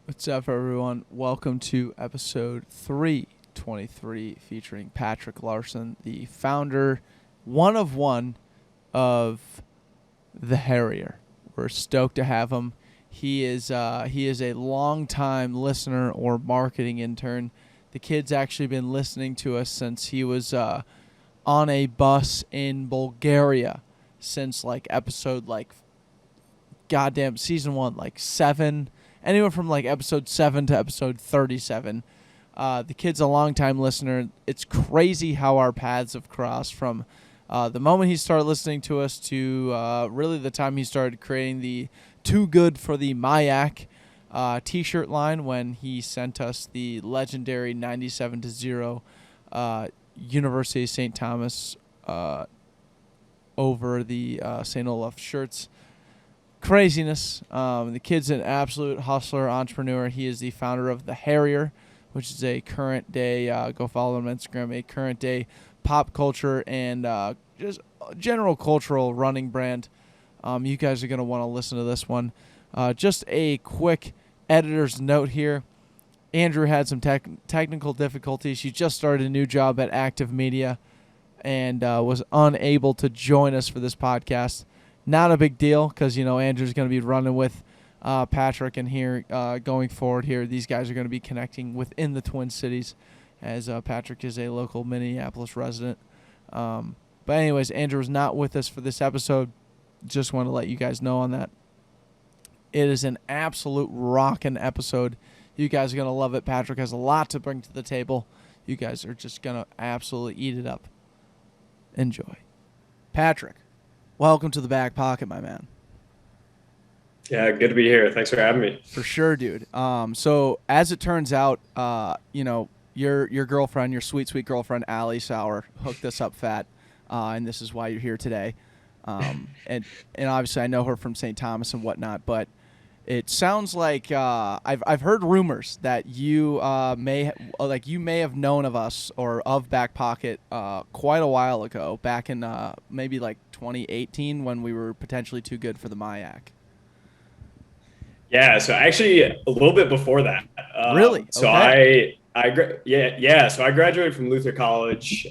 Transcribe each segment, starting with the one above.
What's up, everyone? Welcome to episode 323 featuring Patrick Larson, the founder, one of the Harrier. We're stoked to have him. He is a longtime listener or marketing intern. The kid's actually been listening to us since he was on a bus in Bulgaria since episode goddamn season 1, 7. Anywhere from episode 7 to episode 37. The kid's a longtime listener. It's crazy how our paths have crossed from the moment he started listening to us to really the time he started creating the Too Good for the MIAC t-shirt line when he sent us the legendary 97-0 University of St. Thomas over the St. Olaf shirts. Craziness. The kid's an absolute hustler, entrepreneur. He is the founder of the Harrier, which is a current day, go follow him on Instagram, a current day pop culture and just general cultural running brand. You guys are going to want to listen to this one. Just a quick editor's note here. Andrew had some technical difficulties. He just started a new job at Active Media and was unable to join us for this podcast. Not a big deal because, Andrew's going to be running with Patrick and here going forward here. These guys are going to be connecting within the Twin Cities as Patrick is a local Minneapolis resident. But anyways, Andrew is not with us for this episode. Just want to let you guys know on that. It is an absolute rockin' episode. You guys are going to love it. Patrick has a lot to bring to the table. You guys are just going to absolutely eat it up. Enjoy. Patrick. Welcome to the Backpocket, my man. Yeah, good to be here. Thanks for having me. For sure, dude. So as it turns out, your girlfriend, your sweet, sweet girlfriend, Allie Sauer, hooked us up fat, and this is why you're here today. And obviously I know her from St. Thomas and whatnot, but it sounds like I've heard rumors that you may have known of us or of Backpocket quite a while ago, back in maybe 2018 when we were potentially too good for the MIAC. Yeah, so actually a little bit before that. Really? So okay. So I graduated from Luther College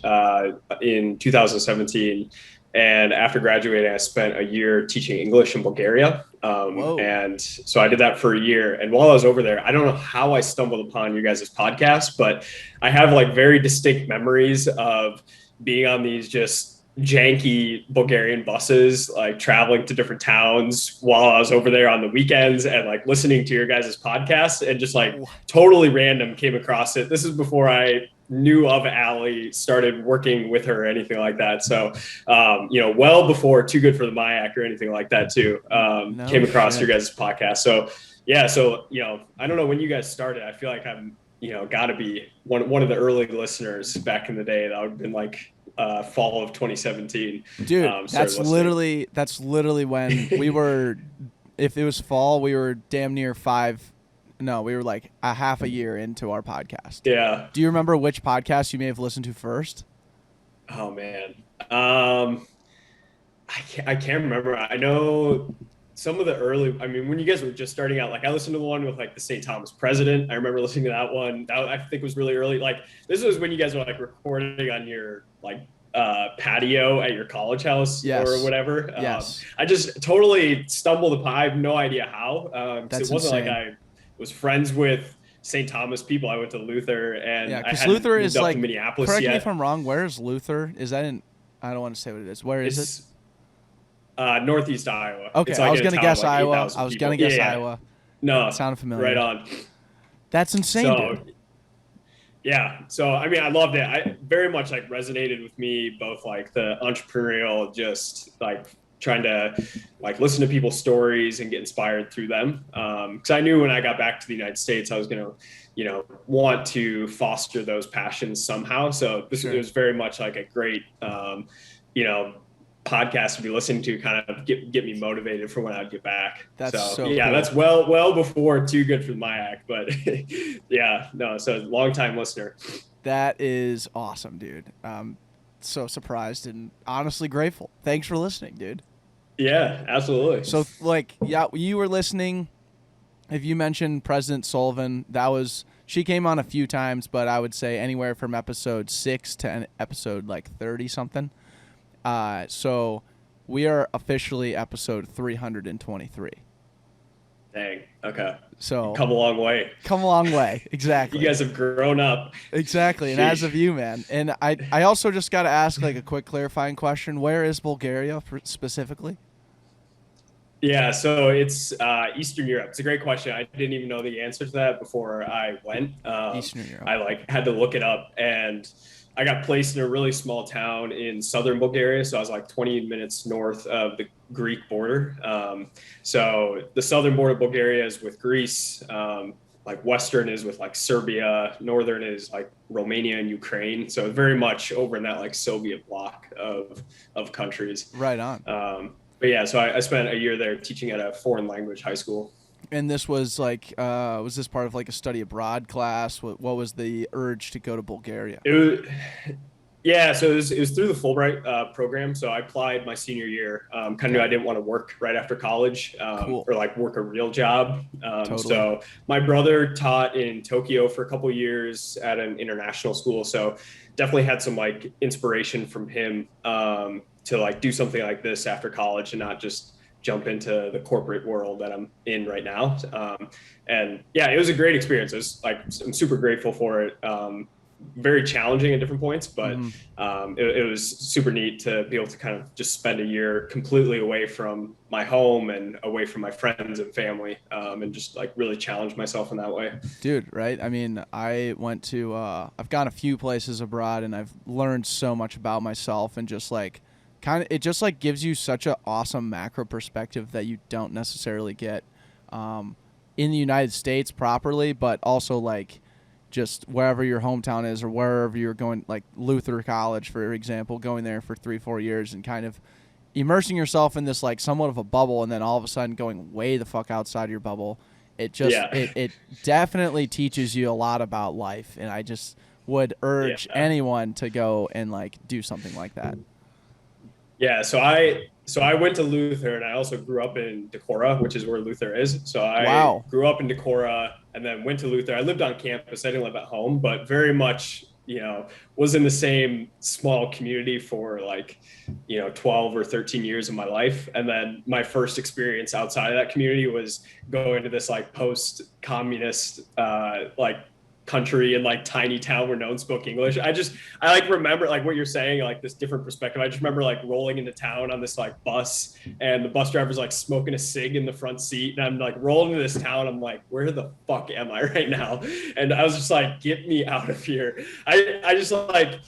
in 2017. And after graduating, I spent a year teaching English in Bulgaria. And so I did that for a year. And while I was over there, I don't know how I stumbled upon you guys' podcast, but I have very distinct memories of being on these just janky Bulgarian buses, traveling to different towns while I was over there on the weekends and listening to your guys' podcast and just totally random came across it. This is before I knew of Allie, started working with her or anything like that. So, well before Too Good for the MIAC or anything like that too, came across your guys' podcast. So yeah, I don't know when you guys started. I feel like I'm, got to be one of the early listeners back in the day. That would have been fall of 2017. Dude, that's literally when we were, if it was fall, we were damn near we were a half a year into our podcast. Yeah. Do you remember which podcast you may have listened to first? Oh man. I can't remember. I know some of the early, when you guys were just starting out, I listened to the one with the St. Thomas president. I remember listening to that one. That I think was really early. This was when you guys were recording on your patio at your college house. Yes. Or whatever. Yes. I just totally stumbled upon, I have no idea how. That's it wasn't insane. I was friends with St. Thomas people. I went to Luther and because Luther is up to Minneapolis correct yet. me if I'm wrong, where is Luther? Is that I don't want to say what it is. Where is it? Northeast Iowa. Okay, I was going to guess Iowa. Iowa. No, it sounded familiar. Right on. That's insane, dude. Yeah. So, I loved it. I very much resonated with me, both the entrepreneurial, just trying to listen to people's stories and get inspired through them. Cause I knew when I got back to the United States, I was going to, want to foster those passions somehow. So it was very much a great, podcast to be listening to, kind of get me motivated for when I'd get back. That's so cool. That's well before Too Good for the MIAC, but so long time listener. That is awesome, dude. So surprised and honestly grateful. Thanks for listening, dude. Yeah, absolutely. So you were listening If you mentioned President Sullivan, she came on a few times, but I would say anywhere from episode 6 to episode like 30 something. So we are officially episode 323. Dang. Okay. So come a long way. Exactly. You guys have grown up. Exactly. And as of you, man. And I also just got to ask like a quick clarifying question. Where is Bulgaria specifically? Yeah, so it's Eastern Europe. It's a great question. I didn't even know the answer to that before I went. Eastern Europe. I had to look it up, and I got placed in a really small town in southern Bulgaria. So I was like 20 minutes north of the Greek border. So the southern border of Bulgaria is with Greece. Like western is with like Serbia. Northern is like Romania and Ukraine. So very much over in that like Soviet bloc of countries. Right on. But yeah, so I spent a year there teaching at a foreign language high school. And this was like, was this part of like a study abroad class? What was the urge to go to Bulgaria? So it was through the Fulbright program. So I applied my senior year. Kind of knew I didn't want to work right after college Cool. or like work a real job. Totally. So my brother taught in Tokyo for a couple of years at an international school. So definitely had some like inspiration from him to like do something like this after college and not just jump into the corporate world that I'm in right now. And yeah, it was a great experience. It was like, I'm super grateful for it. Very challenging at different points, but it was super neat to be able to kind of just spend a year completely away from my home and away from my friends and family, and just like really challenge myself in that way. Dude, right? I mean, I went to, I've gone a few places abroad and I've learned so much about myself, and just like, it just like gives you such an awesome macro perspective that you don't necessarily get in the United States properly, but also like just wherever your hometown is or wherever you're going, like Luther College, for example, going there for 3-4 years and kind of immersing yourself in this like somewhat of a bubble, and then all of a sudden going way the fuck outside your bubble. It just, it definitely teaches you a lot about life. And I just would urge anyone to go and like do something like that. Yeah, so I went to Luther, and I also grew up in Decorah, which is where Luther is. So I grew up in Decorah and then went to Luther. I lived on campus. I didn't live at home, but very much, was in the same small community for like, 12 or 13 years of my life. And then my first experience outside of that community was going to this like post-communist, like country and like tiny town where no one spoke English. I like remember like what you're saying, like this different perspective. I just remember like rolling into town on this like bus, and the bus driver's like smoking a cig in the front seat, and I'm like rolling into this town. I'm like, where the fuck am I right now? And I was just like, get me out of here. I just like,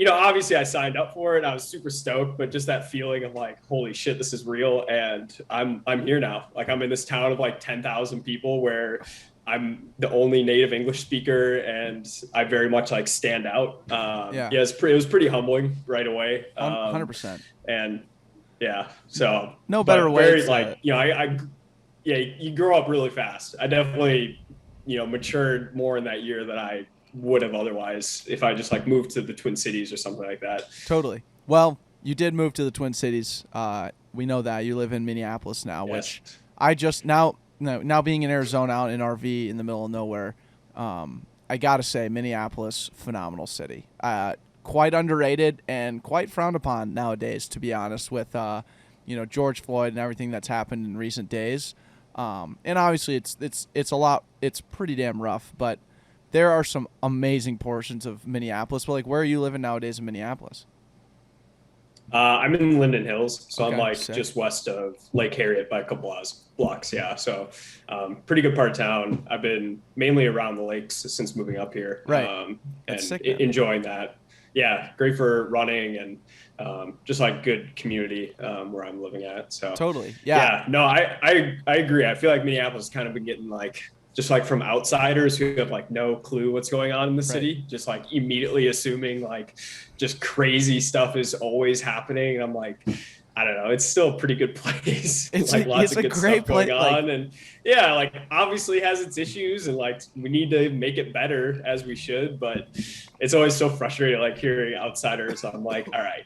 obviously I signed up for it. I was super stoked, but just that feeling of like, holy shit, this is real. And I'm here now. Like I'm in this town of like 10,000 people where I'm the only native English speaker, and I very much like stand out. It was pretty humbling right away. 100%. And yeah, so no better way. Like, you grow up really fast. I definitely, matured more in that year than I would have otherwise if I just like moved to the Twin Cities or something like that. Totally. Well, you did move to the Twin Cities. We know that you live in Minneapolis now, which I just now being in Arizona out in RV in the middle of nowhere, I got to say Minneapolis, phenomenal city. Quite underrated and quite frowned upon nowadays, to be honest, with, George Floyd and everything that's happened in recent days. And obviously it's pretty damn rough, but there are some amazing portions of Minneapolis. But like, where are you living nowadays in Minneapolis? I'm in Linden Hills, so Okay, I'm like sick. just west of Lake Harriet by a couple blocks. Yeah, so pretty good part of town. I've been mainly around the lakes since moving up here, Right. and sick, man. enjoying that. Yeah, great for running and just like good community where I'm living at. So Totally. Yeah. no, I agree. I feel like Minneapolis has kind of been getting like, just like from outsiders who have like no clue what's going on in the city, just like immediately assuming like just crazy stuff is always happening. And I'm like, I don't know, it's still a pretty good place. Like lots of good stuff going on. And yeah, like obviously has its issues, and like we need to make it better as we should, but it's always so frustrating like hearing outsiders. I'm like, all right,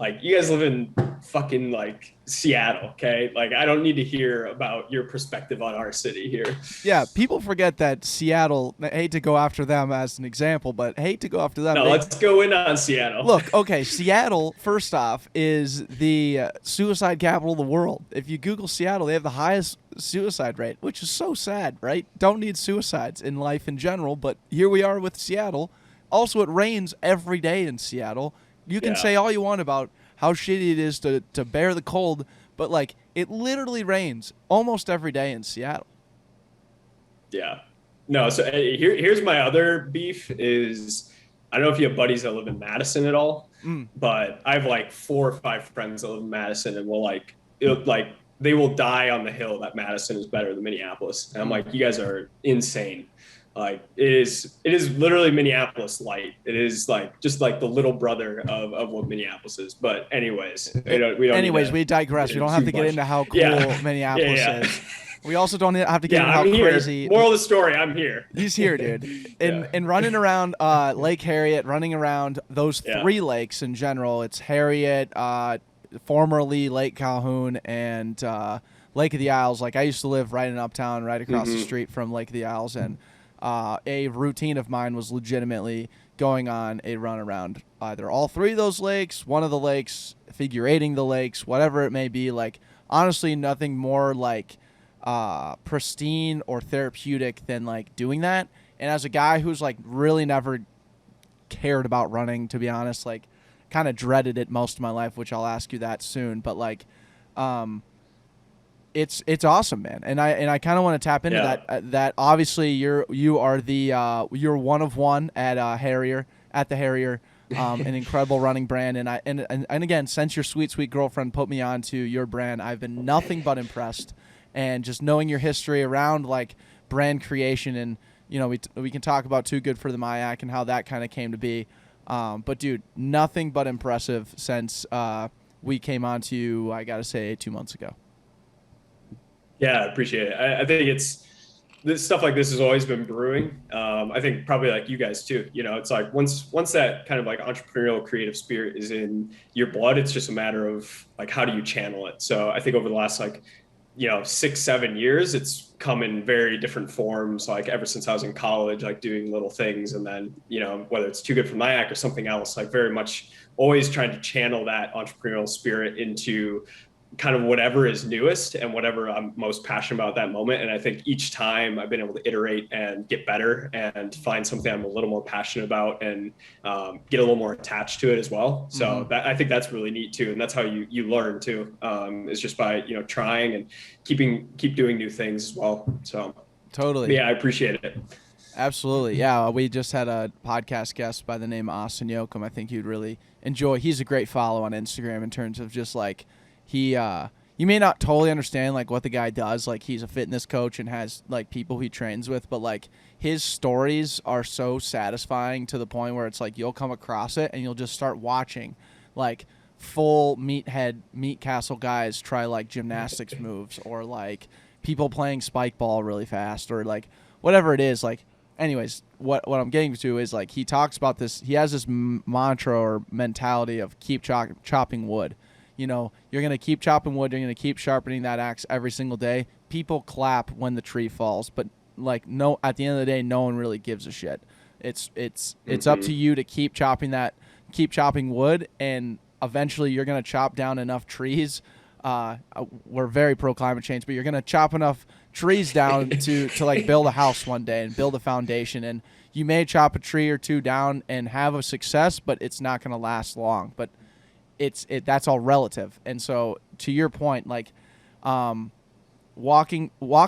like you guys live in fucking like Seattle, okay? Like I don't need to hear about your perspective on our city here. Yeah, people forget that Seattle, I hate to go after them as an example, but hate to go after them. No, let's go in on Seattle. Look, okay, Seattle, first off, is the suicide capital of the world. If you Google Seattle, they have the highest suicide rate, which is so sad, right? Don't need suicides in life in general, but here we are with Seattle. Also, it rains every day in Seattle. You can say all you want about how shitty it is to bear the cold, but, like, it literally rains almost every day in Seattle. Yeah. No, so here's my other beef is I don't know if you have buddies that live in Madison at all, but I have like 4 or 5 friends that live in Madison and they will die on the hill that Madison is better than Minneapolis. And I'm like, you guys are insane. Like it is literally Minneapolis light. It is like just like the little brother of what Minneapolis is. But anyways, we don't. We digress. We don't have to get into how cool Minneapolis is. We also don't have to get into how crazy. Moral of the story, I'm here. He's here, dude. And running around Lake Harriet, running around those 3 lakes in general. It's Harriet, formerly Lake Calhoun, and Lake of the Isles. Like I used to live right in Uptown, right across the street from Lake of the Isles, and a routine of mine was legitimately going on a run around either all 3 of those lakes, one of the lakes, figure 8ing the lakes, whatever it may be. Like honestly, nothing more like pristine or therapeutic than like doing that. And as a guy who's like really never cared about running, to be honest, like kind of dreaded it most of my life, which I'll ask you that soon, but like it's awesome, man. And I kind of want to tap into that obviously you are the you're one of one at Harrier, at the Harrier, an incredible running brand. And again, since your sweet girlfriend put me on to your brand, I've been nothing but impressed. And just knowing your history around like brand creation, and you know we can talk about Too Good for the MIAC and how that kind of came to be. But dude, nothing but impressive since we came on to you, I gotta say, 2 months ago. Yeah, I appreciate it. I think this stuff like this has always been brewing. I think probably like you guys too. You know, it's like once that kind of like entrepreneurial creative spirit is in your blood, it's just a matter of like how do you channel it. So I think over the last 6-7 years, it's come in very different forms. Like ever since I was in college, like doing little things, and then whether it's Too Good for MIAC or something else, like very much always trying to channel that entrepreneurial spirit into kind of whatever is newest and whatever I'm most passionate about at that moment. And I think each time I've been able to iterate and get better and find something I'm a little more passionate about and get a little more attached to it as well. So I think that's really neat too. And that's how you learn too, is just by, trying and keep doing new things as well. So totally. Yeah, I appreciate it. Absolutely. Yeah. We just had a podcast guest by the name of Austin Yoakum. I think you'd really enjoy. He's a great follow on Instagram in terms of just like, you may not totally understand like what the guy does. Like he's a fitness coach and has like people he trains with, but like his stories are so satisfying to the point where it's like you'll come across it and you'll just start watching like full meat castle guys try like gymnastics moves, or like people playing spike ball really fast, or like whatever it is. Like anyways, what I'm getting to is like he talks about this. He has this mantra or mentality of keep chopping wood. You're going to keep chopping wood. You're going to keep sharpening that axe every single day. People clap when the tree falls, but like no, at the end of the day, no one really gives a shit. It's up to you to keep chopping wood, and eventually you're going to chop down enough trees. We're very pro climate change, but you're going to chop enough trees down to like build a house one day and build a foundation. And you may chop a tree or 2 down and have a success, but it's not going to last long. But that's all relative. And so to your point, like walk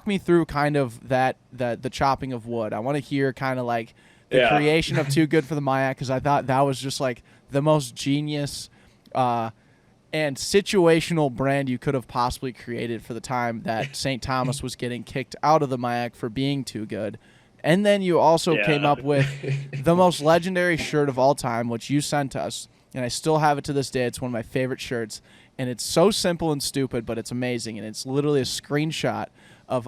me through kind of the chopping of wood. I want to hear kind of like the creation of Too Good for the MIAC, because I thought that was just like the most genius and situational brand you could have possibly created for the time that St. Thomas was getting kicked out of the MIAC for being too good. And then you also came up with the most legendary shirt of all time, which you sent us. And I still have it to this day. It's one of my favorite shirts. And it's so simple and stupid, but it's amazing. And it's literally a screenshot of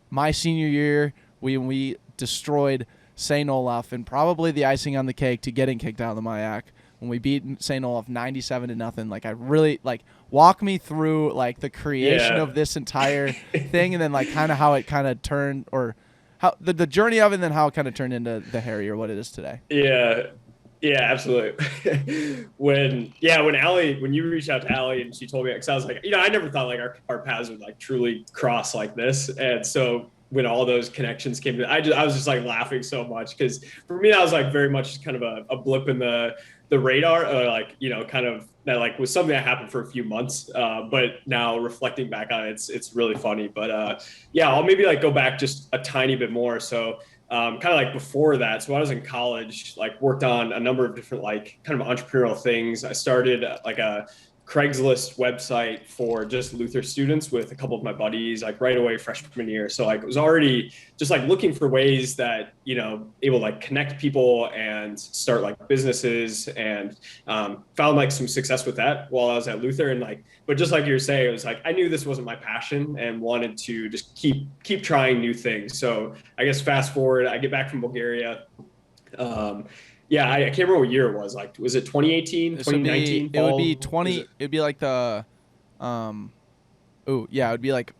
my senior year when we destroyed St. Olaf, and probably the icing on the cake to getting kicked out of the MIAC when we beat St. Olaf 97-0. Like I really like walk me through like the creation Yeah. of this entire thing, and then like kind of how it kind of turned, or how the journey of it, and then how it kind of turned into the Harrier, what it is today. Yeah. Yeah, absolutely. when you reached out to Allie and she told me, because I was like, I never thought like our paths would like truly cross like this. And so when all those connections came to, I was just like laughing so much, because for me that was like very much kind of a blip in the radar, like kind of that like was something that happened for a few months, but now reflecting back on it, it's really funny. But yeah, I'll maybe like go back just a tiny bit more. So kind of like before that, so when I was in college, like worked on a number of different like kind of entrepreneurial things. I started like a Craigslist website for just Luther students with a couple of my buddies, like right away freshman year. So like it was already just like looking for ways that, able to like connect people and start like businesses, and found like some success with that while I was at Luther. And like, but just like you were saying, it was like, I knew this wasn't my passion and wanted to just keep trying new things. So I guess fast forward, I get back from Bulgaria. Yeah, I can't remember what year it was. Like, was it 2018, 2019? It would be 20. It'd be like the, it would be like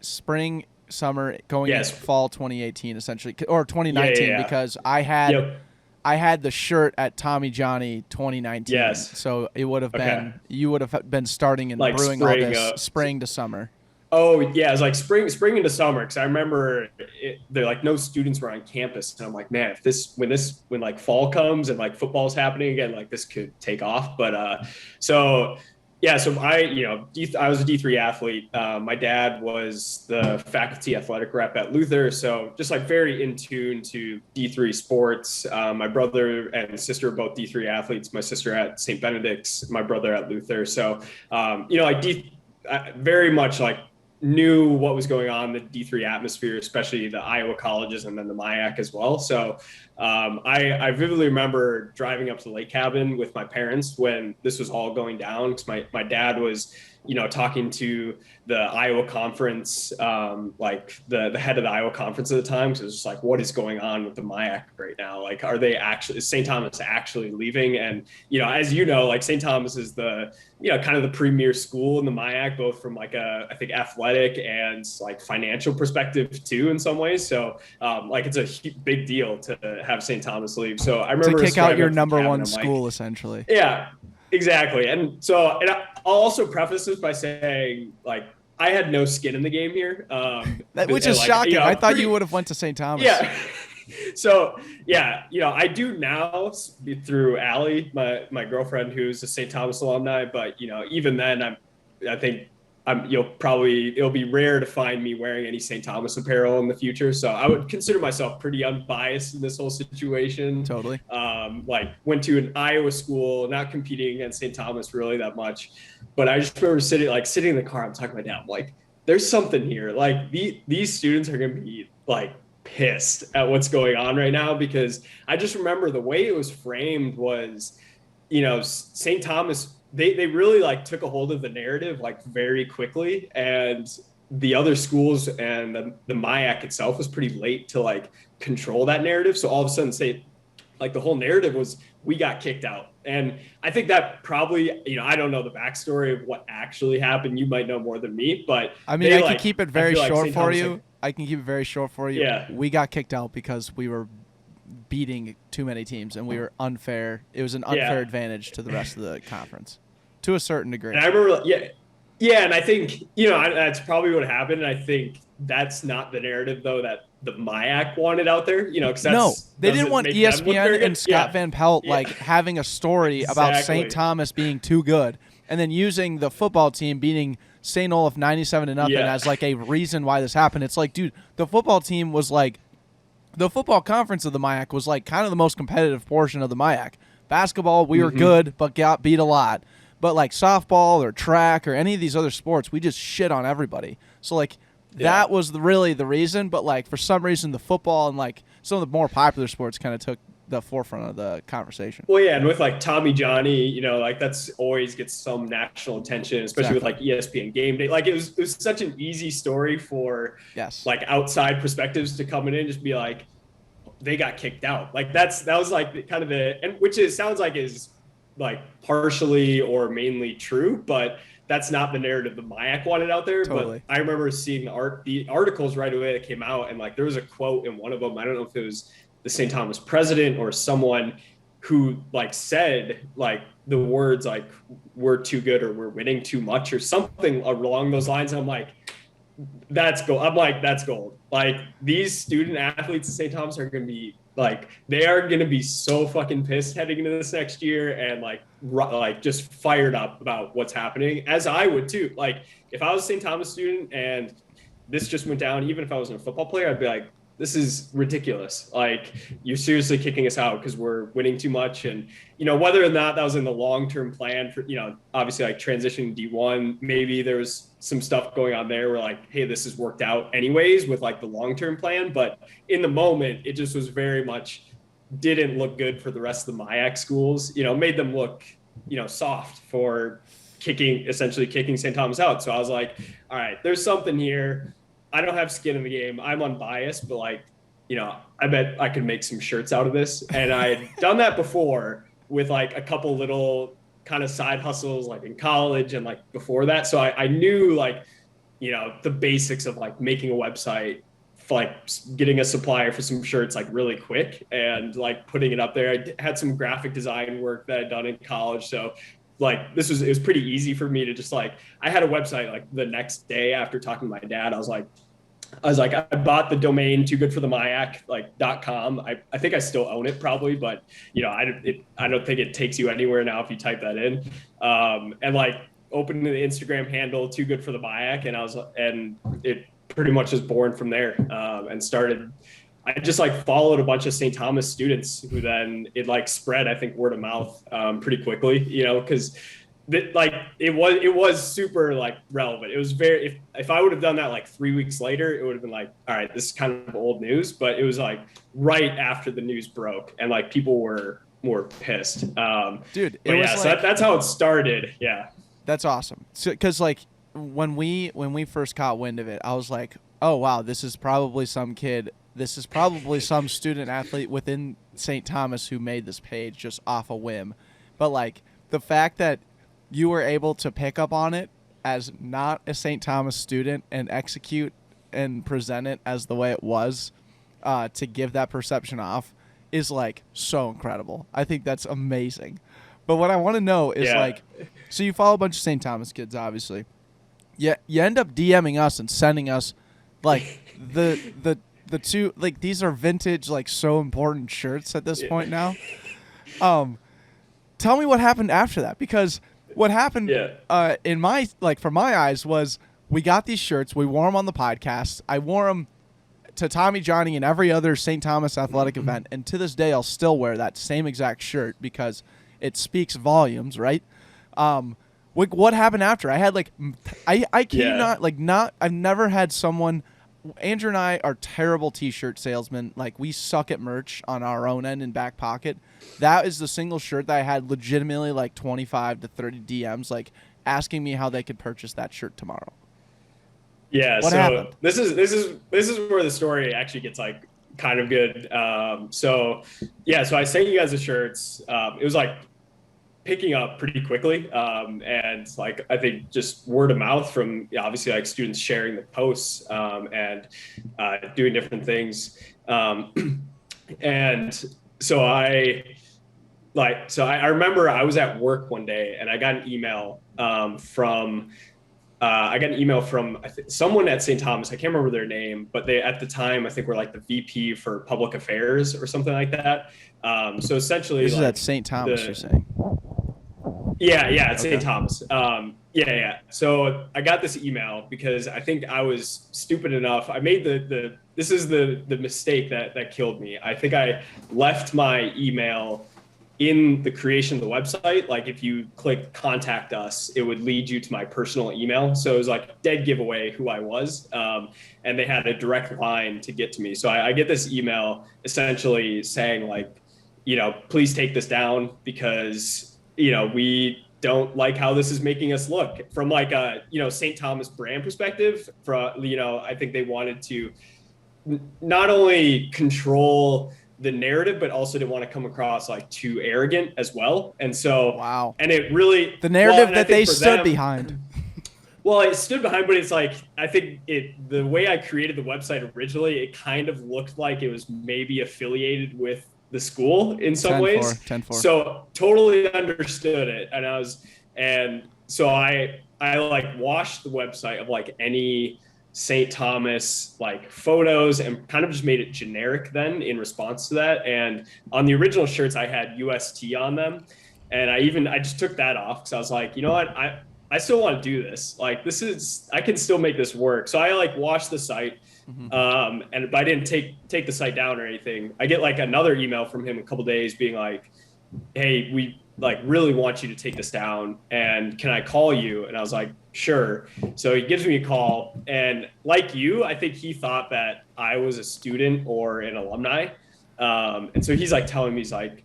spring, summer, going into fall 2018, essentially, or 2019, because I had the shirt at Tommy Johnny 2019. Yes. So it would have been, you would have been starting and like brewing all this spring to summer. Oh yeah, it was like spring into summer, because I remember they're like no students were on campus, and I'm like, man, if when like fall comes and like football's happening again, like this could take off. But so I was a D3 athlete. My dad was the faculty athletic rep at Luther, so just like very in tune to D3 sports. My brother and sister are both D3 athletes. My sister at St. Benedict's, my brother at Luther. So I very much like knew what was going on in the D3 atmosphere, especially the Iowa colleges and then the MIAC as well. So I vividly remember driving up to the lake cabin with my parents when this was all going down, because my dad was, talking to the Iowa conference, like the head of the Iowa conference at the time. Because it was just like, what is going on with the MIAC right now? Like, is St. Thomas actually leaving? And, as like St. Thomas is the, kind of the premier school in the MIAC, both from like I think athletic and like financial perspective too, in some ways. So like it's a big deal to have St. Thomas leave. So I remember to kick out your number one school, essentially. Yeah, exactly. And so, I'll also preface this by saying, like, I had no skin in the game here, which is shocking. I thought you would have went to St. Thomas. Yeah. So yeah, I do now through Allie, my girlfriend, who's a St. Thomas alumni. But even then, I think it'll be rare to find me wearing any St. Thomas apparel in the future. So I would consider myself pretty unbiased in this whole situation. Totally. Like went to an Iowa school, not competing against St. Thomas really that much. But I just remember sitting in the car, I'm talking to my dad, I'm like, there's something here. Like these students are going to be like pissed at what's going on right now, because I just remember the way it was framed was, St. Thomas, they really like took a hold of the narrative like very quickly, and the other schools and the MIAC itself was pretty late to like control that narrative. So all of a sudden like the whole narrative was, we got kicked out. And I think that probably, I don't know the backstory of what actually happened. You might know more than me, but I mean, I can keep it very short for you. I can keep it very short for you. Yeah. We got kicked out because we were beating too many teams, and we were unfair. It was an unfair advantage to the rest of the conference to a certain degree. And I remember, and I think, that's probably what happened. And I think that's not the narrative, though, that the MIAC wanted out there, because no, they didn't want ESPN and Scott Van Pelt like having a story about St. Thomas being too good, and then using the football team beating St. Olaf 97-0 as like a reason why this happened. It's like, dude, the football team was like, the football conference of the MIAC was like kind of the most competitive portion of the MIAC. Basketball, we were good, but got beat a lot. But like softball or track or any of these other sports, we just shit on everybody. So like that was really the reason. But like for some reason, the football and like some of the more popular sports kind of took the forefront of the conversation. Well, yeah, and with like Tommy Johnny, like that's always gets some national attention, especially with like ESPN Game Day. Like it was such an easy story for like outside perspectives to come in and just be like, they got kicked out. Like that was like kind of which sounds like is like partially or mainly true, but that's not the narrative the MIAC wanted out there. Totally. But I remember seeing the articles right away that came out, and like there was a quote in one of them. I don't know if it was the St. Thomas president or someone who like said like the words like we're too good or we're winning too much or something along those lines. And I'm like, that's gold. I'm like, that's gold. Like these student athletes at St. Thomas are going to be like, they are going to be so fucking pissed heading into this next year and like just fired up about what's happening, as I would too. Like if I was a St. Thomas student and this just went down, even if I wasn't a football player, I'd be like, this is ridiculous. Like you're seriously kicking us out because we're winning too much. And, you know, whether or not that was in the long-term plan for, you know, obviously like transitioning D1, maybe there was some stuff going on there where like, hey, this has worked out anyways with like the long-term plan. But in the moment, it just was very much didn't look good for the rest of the MIAC schools, you know, made them look, you know, soft for essentially kicking St. Thomas out. So I was like, all right, there's something here. I don't have skin in the game. I'm unbiased, but like, you know, I bet I could make some shirts out of this. And I had done that before with like a couple little kind of side hustles, like in college and like before that. So I knew like, you know, the basics of like making a website, like getting a supplier for some shirts like really quick and like putting it up there. I had some graphic design work that I'd done in college. So like it was pretty easy for me to just like, I had a website like the next day after talking to my dad. I was like, I bought the domain too good for the MIAC like .com. I think I still own it probably, but you know, I don't think it takes you anywhere now if you type that in. And like opened the Instagram handle too good for the MIAC, and it pretty much was born from there. And started, I just like followed a bunch of St. Thomas students who then it like spread, I think word of mouth pretty quickly, you know, because like it was super like relevant. It was very, if I would have done that like 3 weeks later, it would have been like, all right, this is kind of old news, but it was like right after the news broke and like people were more pissed. Dude, but yeah, so that's how it started. Yeah. That's awesome. So, cause like when we first caught wind of it, I was like, oh wow, this is probably some kid. This is probably some student athlete within St. Thomas who made this page just off a whim. But like the fact that you were able to pick up on it as not a St. Thomas student and execute and present it as the way it was, to give that perception off is like so incredible. I think that's amazing. But what I want to know is like, so you follow a bunch of St. Thomas kids, obviously. Yeah, you end up DMing us and sending us like the two, like these are vintage, like so important shirts at this point now. Tell me what happened after that, because what happened in my, like from my eyes was we got these shirts, we wore them on the podcast. I wore them to Tommy Johnny and every other St. Thomas athletic event. And to this day, I'll still wear that same exact shirt because it speaks volumes, right? What happened after? I had like, I cannot, like not, I've never had someone, Andrew and I are terrible t-shirt salesmen. Like we suck at merch on our own end in Backpocket. That is the single shirt that I had legitimately like 25 to 30 DMs like asking me how they could purchase that shirt tomorrow. Yeah. What happened? This is where the story actually gets like kind of good. So I sent you guys the shirts. It was like picking up pretty quickly. And like, I think just word of mouth from obviously like students sharing the posts, and doing different things. And so I remember I was at work one day and I got an email from someone at St. Thomas. I can't remember their name, but they at the time I think were like the VP for public affairs or something like that. So essentially, this is at St. Thomas, you're saying? Yeah, it's St. Thomas. So I got this email because I think I was stupid enough. I made this is the mistake that killed me. I think I left my email in the creation of the website. Like if you click contact us, it would lead you to my personal email. So it was like dead giveaway who I was. And they had a direct line to get to me. So I get this email essentially saying like, you know, please take this down because, you know, we don't like how this is making us look from like a, you know, St. Thomas brand perspective. From, you know, I think they wanted to not only control the narrative, but also didn't want to come across like too arrogant as well. And so, wow. And it really, the narrative that they stood behind. Well, I stood behind, but it's like, I think the way I created the website originally, it kind of looked like it was maybe affiliated with the school in some 10-4, ways. 10-4. So totally understood it. And so I like washed the website of like any St. Thomas like photos and kind of just made it generic then in response to that. And on the original shirts, I had UST on them. And I just took that off because I was like, you know what? I still want to do this. Like I can still make this work. So I like washed the site. And I didn't take the site down or anything. I get like another email from him a couple days being like, hey, we like really want you to take this down. And can I call you? And I was like, sure. So he gives me a call. And like you, I think he thought that I was a student or an alumni. And so he's like telling me, he's like,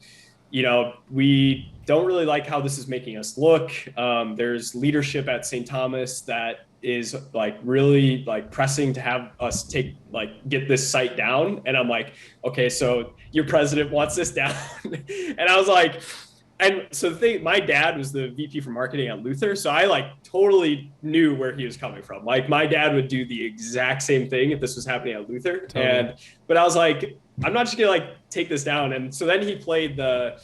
you know, we don't really like how this is making us look. There's leadership at St. Thomas that is like really like pressing to have us get this site down. And I'm like, okay, so your president wants this down. And I was like, and so my dad was the VP for marketing at Luther. So I like totally knew where he was coming from. Like my dad would do the exact same thing if this was happening at Luther. Totally. But I was like, I'm not just gonna like take this down. And so then he played the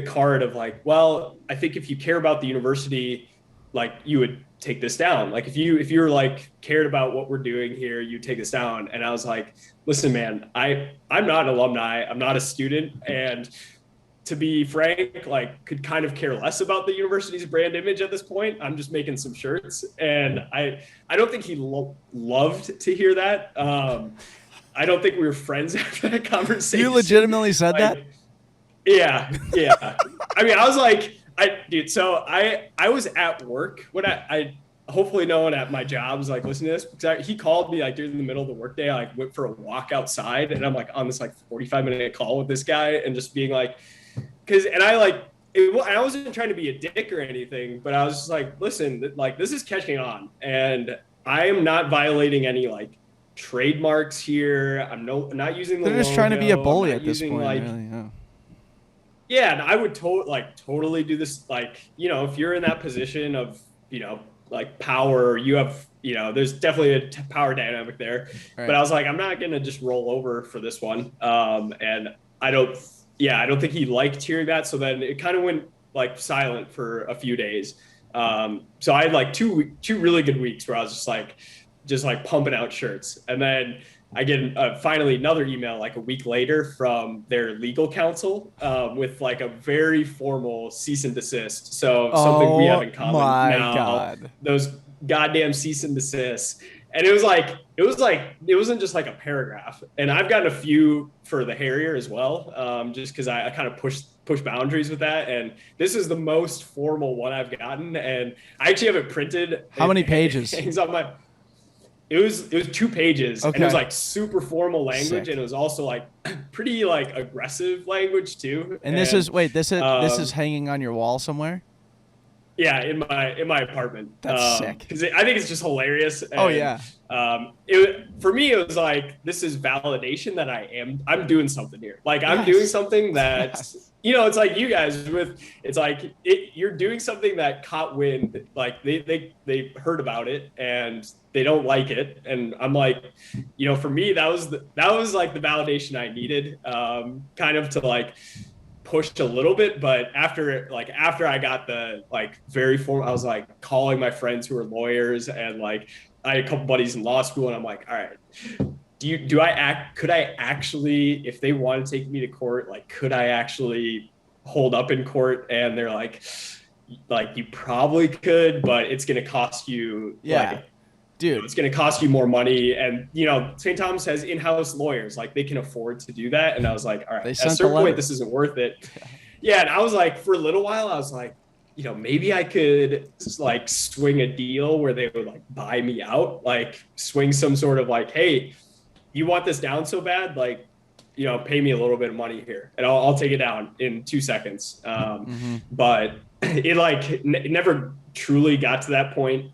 card of like, well, I think if you care about the university, like you would take this down. Like if you're like cared about what we're doing here, you take this down. And I was like, listen, man, I'm not an alumni. I'm not a student. And to be frank, like could kind of care less about the university's brand image at this point. I'm just making some shirts. And I don't think he loved to hear that. I don't think we were friends after that conversation. You legitimately said that? Yeah. I mean, I was like, dude, so I was at work when I hopefully no one at my job was like listening to this because he called me like during the middle of the workday. I like went for a walk outside and I'm like on this like 45-minute call with this guy and just being like, I wasn't trying to be a dick or anything, but I was just like, listen, like this is catching on and I am not violating any like trademarks here. I'm not using the They're just logo. trying to be a bully at this point. Like, really, yeah. Yeah, and I would totally do this. Like, you know, if you're in that position of, you know, like power, you have, you know, there's definitely a power dynamic there. Right. But I was like, I'm not gonna just roll over for this one. And I don't think he liked hearing that. So then it kind of went like silent for a few days. So I had like two really good weeks where I was just like pumping out shirts, and then I get finally another email like a week later from their legal counsel with like a very formal cease and desist. So something we have in common now. God. Those goddamn cease and desists. And it wasn't just like a paragraph. And I've gotten a few for the Harrier as well, just because I kind of push boundaries with that. And this is the most formal one I've gotten. And I actually have it printed. How many pages? It was 2 pages, okay. And it was like super formal language. Sick. And it was also like pretty like aggressive language too. And this is hanging on your wall somewhere? Yeah, in my apartment. That's sick. Because I think it's just hilarious. And, oh yeah. For me, it was like this is validation that I'm doing something here. Like I'm doing something that you know. It's like you guys you're doing something that caught wind. Like they heard about it and they don't like it. And I'm like, you know, for me that was like the validation I needed, kind of to like pushed a little bit, but after I got the like very formal, I was like calling my friends who are lawyers and like I had a couple buddies in law school and I'm like, all right, could I actually, if they want to take me to court, like could I actually hold up in court? And they're like you probably could, but it's going to cost you dude, it's going to cost you more money. And, you know, St. Thomas has in-house lawyers, like they can afford to do that. And I was like, all right, at a certain point, this isn't worth it. Yeah. And I was like, for a little while, I was like, you know, maybe I could like swing a deal where they would like buy me out, like swing some sort of like, hey, you want this down so bad? Like, you know, pay me a little bit of money here and I'll take it down in 2 seconds. But it never truly got to that point.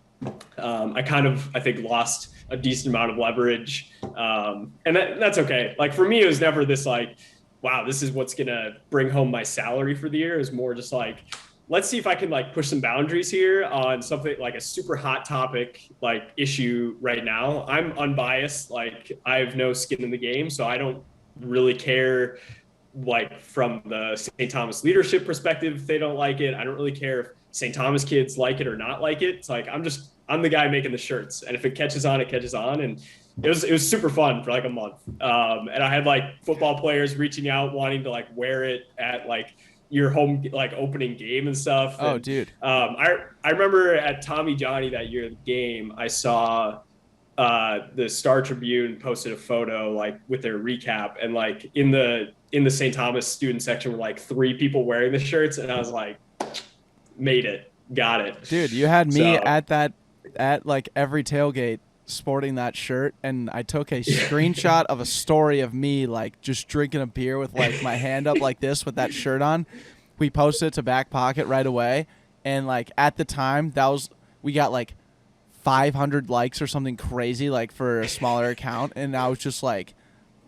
I think lost a decent amount of leverage. And that's okay. Like for me, it was never this like, wow, this is what's going to bring home my salary for the year. It was more just like, let's see if I can like push some boundaries here on something like a super hot topic, like issue right now. I'm unbiased. Like I have no skin in the game. So I don't really care like from the St. Thomas leadership perspective, if they don't like it. I don't really care if St. Thomas kids like it or not like it. It's like, I'm the guy making the shirts. And if it catches on, it catches on. And it was super fun for like a month. And I had like football players reaching out, wanting to like wear it at like your home like opening game and stuff. Oh, and, dude. I remember at Tommy Johnny that year of the game, I saw the Star Tribune posted a photo like with their recap, and like in the St. Thomas student section were like 3 people wearing the shirts, and I was like, made it, got it. Dude, you had me at like every tailgate sporting that shirt, and I took a screenshot of a story of me like just drinking a beer with like my hand up like this with that shirt on. We posted it to Backpocket right away, and like at the time we got like 500 likes or something crazy like for a smaller account, and I was just like,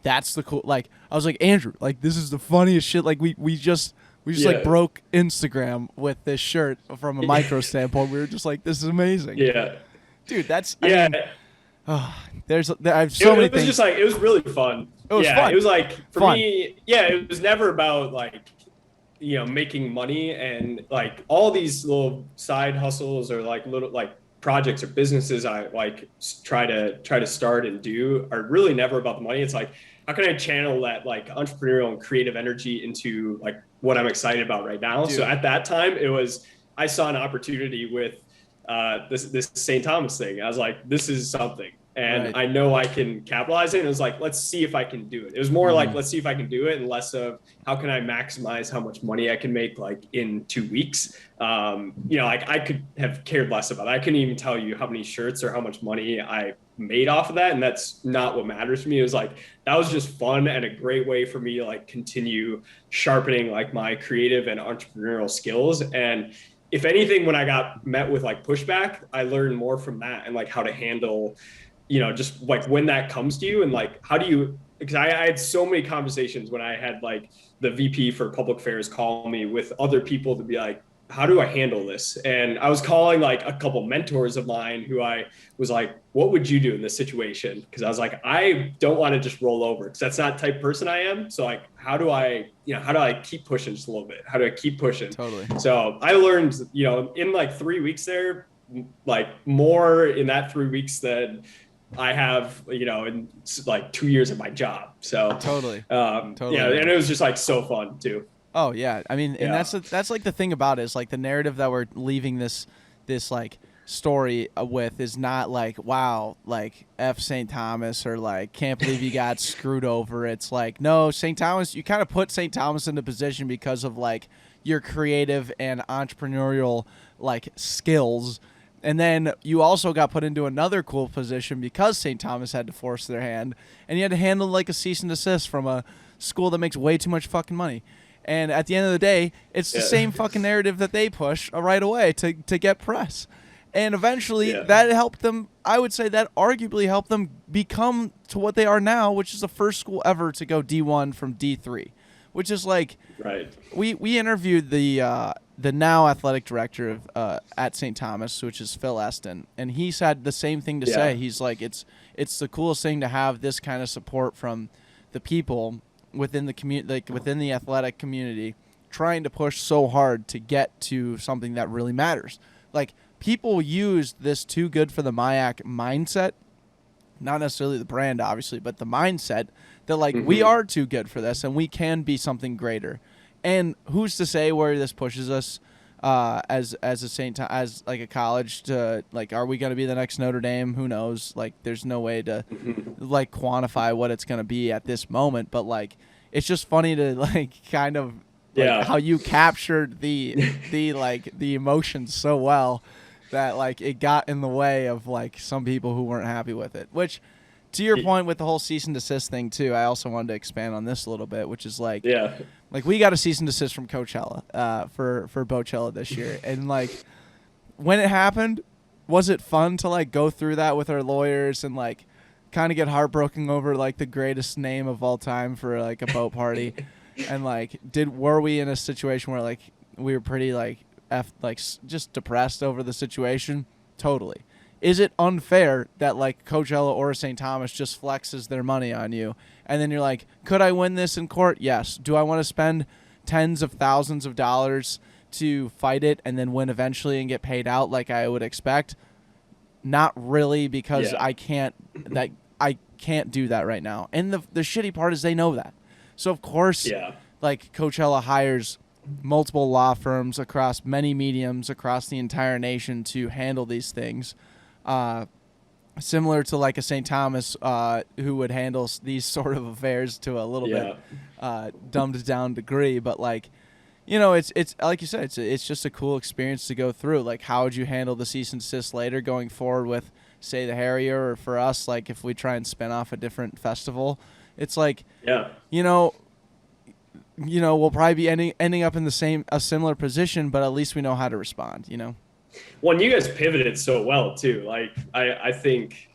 that's the cool, like I was like, Andrew, like this is the funniest shit, like we just like broke Instagram with this shirt from a micro standpoint. We were just like, this is amazing. Yeah, dude, that's I mean, I have so many things. It was just like, it was really fun. It was fun. It was like for me, it was never about like, you know, making money, and like all these little side hustles or like little like projects or businesses I like try to start and do are really never about the money. It's like, how can I channel that like entrepreneurial and creative energy into like what I'm excited about right now? Dude. So at that time, I saw an opportunity with this St. Thomas thing. I was like, this is something, and right. I know I can capitalize it. And it was like, let's see if I can do it. It was more like, let's see if I can do it, and less of how can I maximize how much money I can make like in 2 weeks. You know, like I could have cared less about it. I couldn't even tell you how many shirts or how much money I made off of that. And that's not what matters to me. It was like, that was just fun and a great way for me to like continue sharpening like my creative and entrepreneurial skills. And if anything, when I got met with like pushback, I learned more from that, and like how to handle, you know, just like when that comes to you, and like, how do you, because I had so many conversations when I had like the VP for public affairs call me with other people to be like, how do I handle this? And I was calling like a couple mentors of mine who I was like, what would you do in this situation? Because I was like, I don't want to just roll over, because that's not the type of person I am. So like, how do I keep pushing just a little bit? How do I keep pushing? Totally. So I learned, you know, in like 3 weeks there, like more in that 3 weeks than I have, you know, in like 2 years of my job. So totally. Yeah, and it was just like so fun too. Oh yeah, I mean, and that's like the thing about it, is like the narrative that we're leaving this like story with is not like, wow, like F St. Thomas, or like can't believe you got screwed over. It's like, no, St. Thomas, you kind of put St. Thomas into position because of like your creative and entrepreneurial like skills. And then you also got put into another cool position because St. Thomas had to force their hand, and you had to handle like a cease and desist from a school that makes way too much fucking money. And at the end of the day, it's the same fucking narrative that they push right away to get press. And eventually that helped them, I would say that arguably helped them become to what they are now, which is the first school ever to go D1 from D3, which is like, right. We interviewed the now athletic director of at St. Thomas, which is Phil Eston, and he said the same thing to say. He's like, it's the coolest thing to have this kind of support from the people within the community, like within the athletic community, trying to push so hard to get to something that really matters. Like, people use this too good for the MIAC mindset, not necessarily the brand, obviously, but the mindset that like we are too good for this and we can be something greater. And who's to say where this pushes us as like a college to like, are we going to be the next Notre Dame? Who knows? Like, there's no way to like quantify what it's going to be at this moment. But like, it's just funny to like kind of like how you captured the like the emotions so well that like it got in the way of like some people who weren't happy with it. Which, to your point with the whole cease and desist thing too, I also wanted to expand on this a little bit, which is like, like we got a cease and desist from Coachella for Bochella this year, and like when it happened, was it fun to like go through that with our lawyers and like kind of get heartbroken over like the greatest name of all time for like a boat party, and like were we in a situation where like we were pretty like just depressed over the situation? Totally. Is it unfair that like Coachella or St. Thomas just flexes their money on you? And then you're like, could I win this in court? Yes. Do I want to spend tens of thousands of dollars to fight it and then win eventually and get paid out like I would expect? Not really, because I can't do that right now. And the shitty part is they know that. So of course, like Coachella hires multiple law firms across many mediums across the entire nation to handle these things. Similar to like a St. Thomas who would handle these sort of affairs to a little bit dumbed down degree. But like, you know, it's like you said, it's just a cool experience to go through. Like, how would you handle the cease and desist later going forward with, say, the Harrier, or for us, like if we try and spin off a different festival? It's like, you know, we'll probably be ending up in a similar position, but at least we know how to respond, you know? Well, and you guys pivoted so well too. Like, I think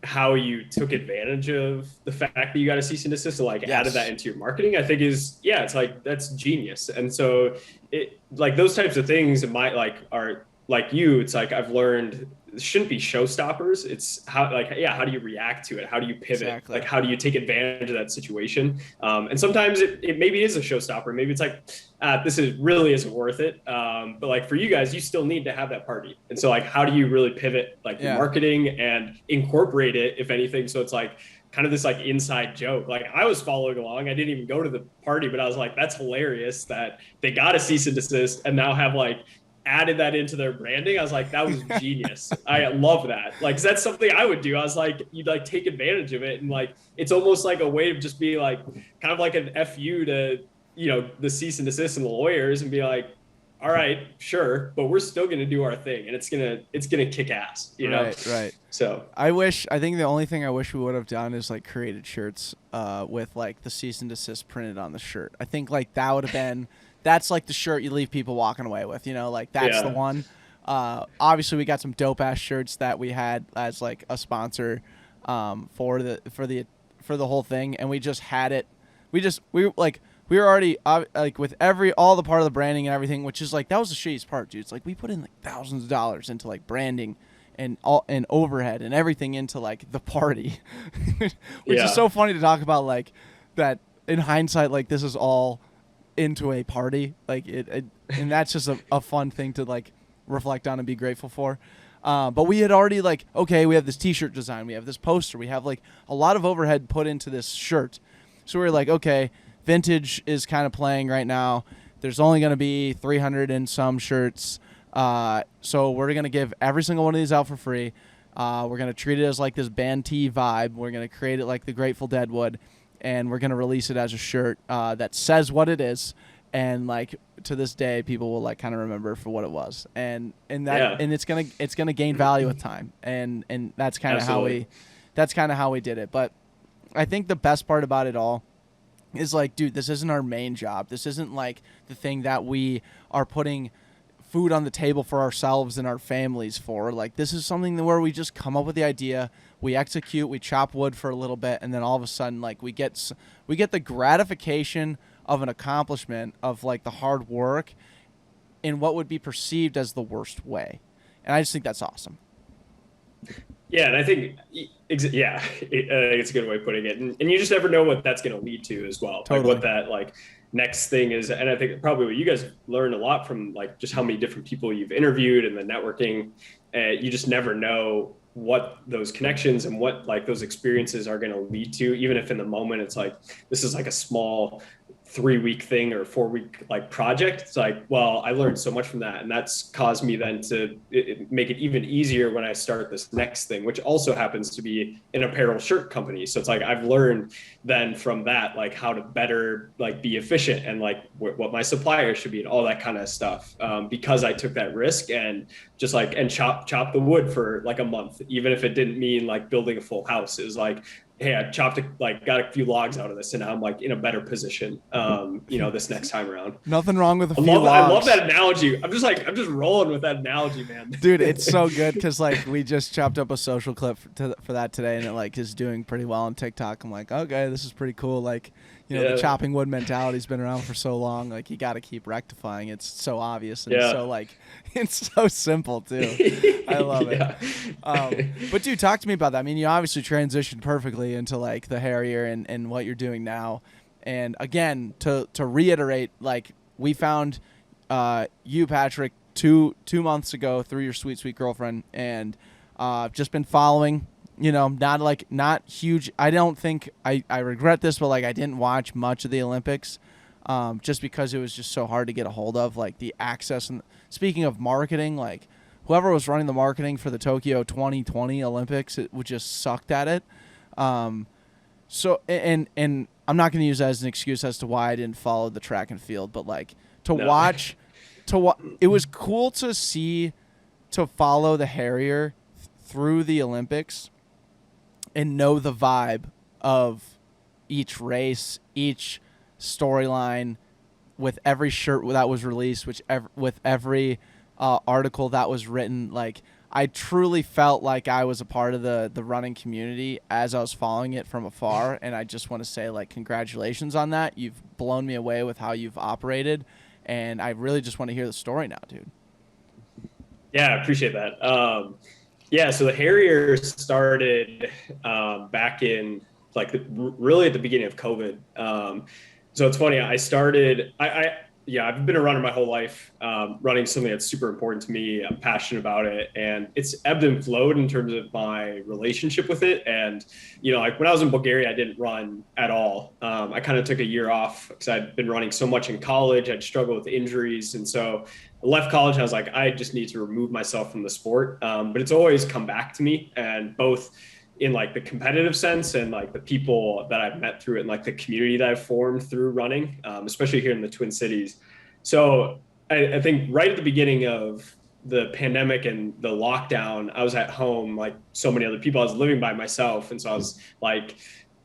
how you took advantage of the fact that you got a cease and desist and like added that into your marketing, I think is, it's like, that's genius. And so it, like those types of things are like you, it's like, I've learned it shouldn't be showstoppers. It's how do you react to it? How do you pivot? Exactly. Like, how do you take advantage of that situation? And sometimes it maybe is a showstopper. Maybe it's like, this really isn't worth it. But like for you guys, you still need to have that party. And so like, how do you really pivot like your marketing and incorporate it, if anything? So it's like kind of this like inside joke. Like I was following along. I didn't even go to the party, but I was like, that's hilarious that they got a cease and desist and now have like added that into their branding. I was like, that was genius. I love that. Like, 'cause that's something I would do. I was like, you'd like take advantage of it. And like, it's almost like a way of just be like, kind of like an FU to, you know, the cease and desist and the lawyers, and be like, all right, sure, but we're still going to do our thing, and it's going to kick ass, you know? Right. So I think the only thing I wish we would have done is like created shirts with like the cease and desist printed on the shirt. I think like that would have been, that's like the shirt you leave people walking away with, you know, like that's the one. Obviously we got some dope ass shirts that we had as like a sponsor for the whole thing, and we just had it. We were already like with all the part of the branding and everything, which is like, that was the shittiest part, dude. It's like we put in like thousands of dollars into like branding and overhead and everything into like the party, which is so funny to talk about, like that in hindsight, like this is all into a party, like it and that's just a fun thing to like reflect on and be grateful for. But we had already like, okay, we have this t-shirt design, we have this poster, we have like a lot of overhead put into this shirt. So we were like, okay, vintage is kind of playing right now. There's only going to be 300 and some shirts. So we're going to give every single one of these out for free. We're going to treat it as like this band tee vibe. We're going to create it like the Grateful Dead would, and we're going to release it as a shirt that says what it is. And like to this day, people will like kind of remember for what it was. And it's going to gain value with time. And that's kind of how we did it. But I think the best part about it all is like, dude, this isn't our main job. This isn't like the thing that we are putting food on the table for ourselves and our families for. Like, this is something where we just come up with the idea, we execute, we chop wood for a little bit, and then all of a sudden, like, we get the gratification of an accomplishment of like the hard work in what would be perceived as the worst way. And I just think that's awesome. Yeah, and I think, it's a good way of putting it. And you just never know what that's going to lead to as well. Totally. Like what that like next thing is. And I think probably what you guys learned a lot from like just how many different people you've interviewed and the networking. You just never know what those connections and what like those experiences are going to lead to, even if in the moment it's like, this is like a small 3-week thing or 4-week like project. It's like, well, I learned so much from that, and that's caused me then to make it even easier when I start this next thing, which also happens to be an apparel shirt company. So it's like I've learned then from that, like how to better like be efficient and like what my suppliers should be and all that kind of stuff, because I took that risk and just like chop the wood for like a month, even if it didn't mean like building a full house. It was like hey, I got a few logs out of this, and now I'm like in a better position, this next time around. Nothing wrong with a few logs. I love that analogy. I'm just rolling with that analogy, man. Dude, it's so good because like we just chopped up a social clip for that today, and it like is doing pretty well on TikTok. I'm like, okay, this is pretty cool. Like, the chopping wood mentality's been around for so long. Like, you got to keep rectifying. It's so obvious and so like it's so simple too. I love it. But dude, talk to me about that. I mean, you obviously transitioned perfectly into like the Harrier and what you're doing now. And again, to reiterate, like we found you, Patrick, two months ago through your sweet girlfriend, and just been following. Not huge. I don't think I regret this, but like I didn't watch much of the Olympics, just because it was just so hard to get a hold of, like the access. And speaking of marketing, like whoever was running the marketing for the Tokyo 2020 Olympics, it would just sucked at it. So and I'm not going to use that as an excuse as to why I didn't follow the track and field, but like it was cool to follow the Harrier through the Olympics and know the vibe of each race, each storyline, with every shirt that was released, with every article that was written. Like, I truly felt like I was a part of the running community as I was following it from afar, and I just want to say, like, congratulations on that. You've blown me away with how you've operated, and I really just want to hear the story now, dude. Yeah, I appreciate that. So the Harrier started back in really at the beginning of COVID. So it's funny. I started. I've been a runner my whole life. Running is something that's super important to me. I'm passionate about it, and it's ebbed and flowed in terms of my relationship with it. And like when I was in Bulgaria, I didn't run at all. I kind of took a year off because I'd been running so much in college. I'd struggled with injuries, and so I left college. And I was like, I just need to remove myself from the sport. But it's always come back to me, and both in like the competitive sense and like the people that I've met through it and like the community that I've formed through running, especially here in the Twin Cities. So I think right at the beginning of the pandemic and the lockdown, I was at home like so many other people. I was living by myself. And so I was like,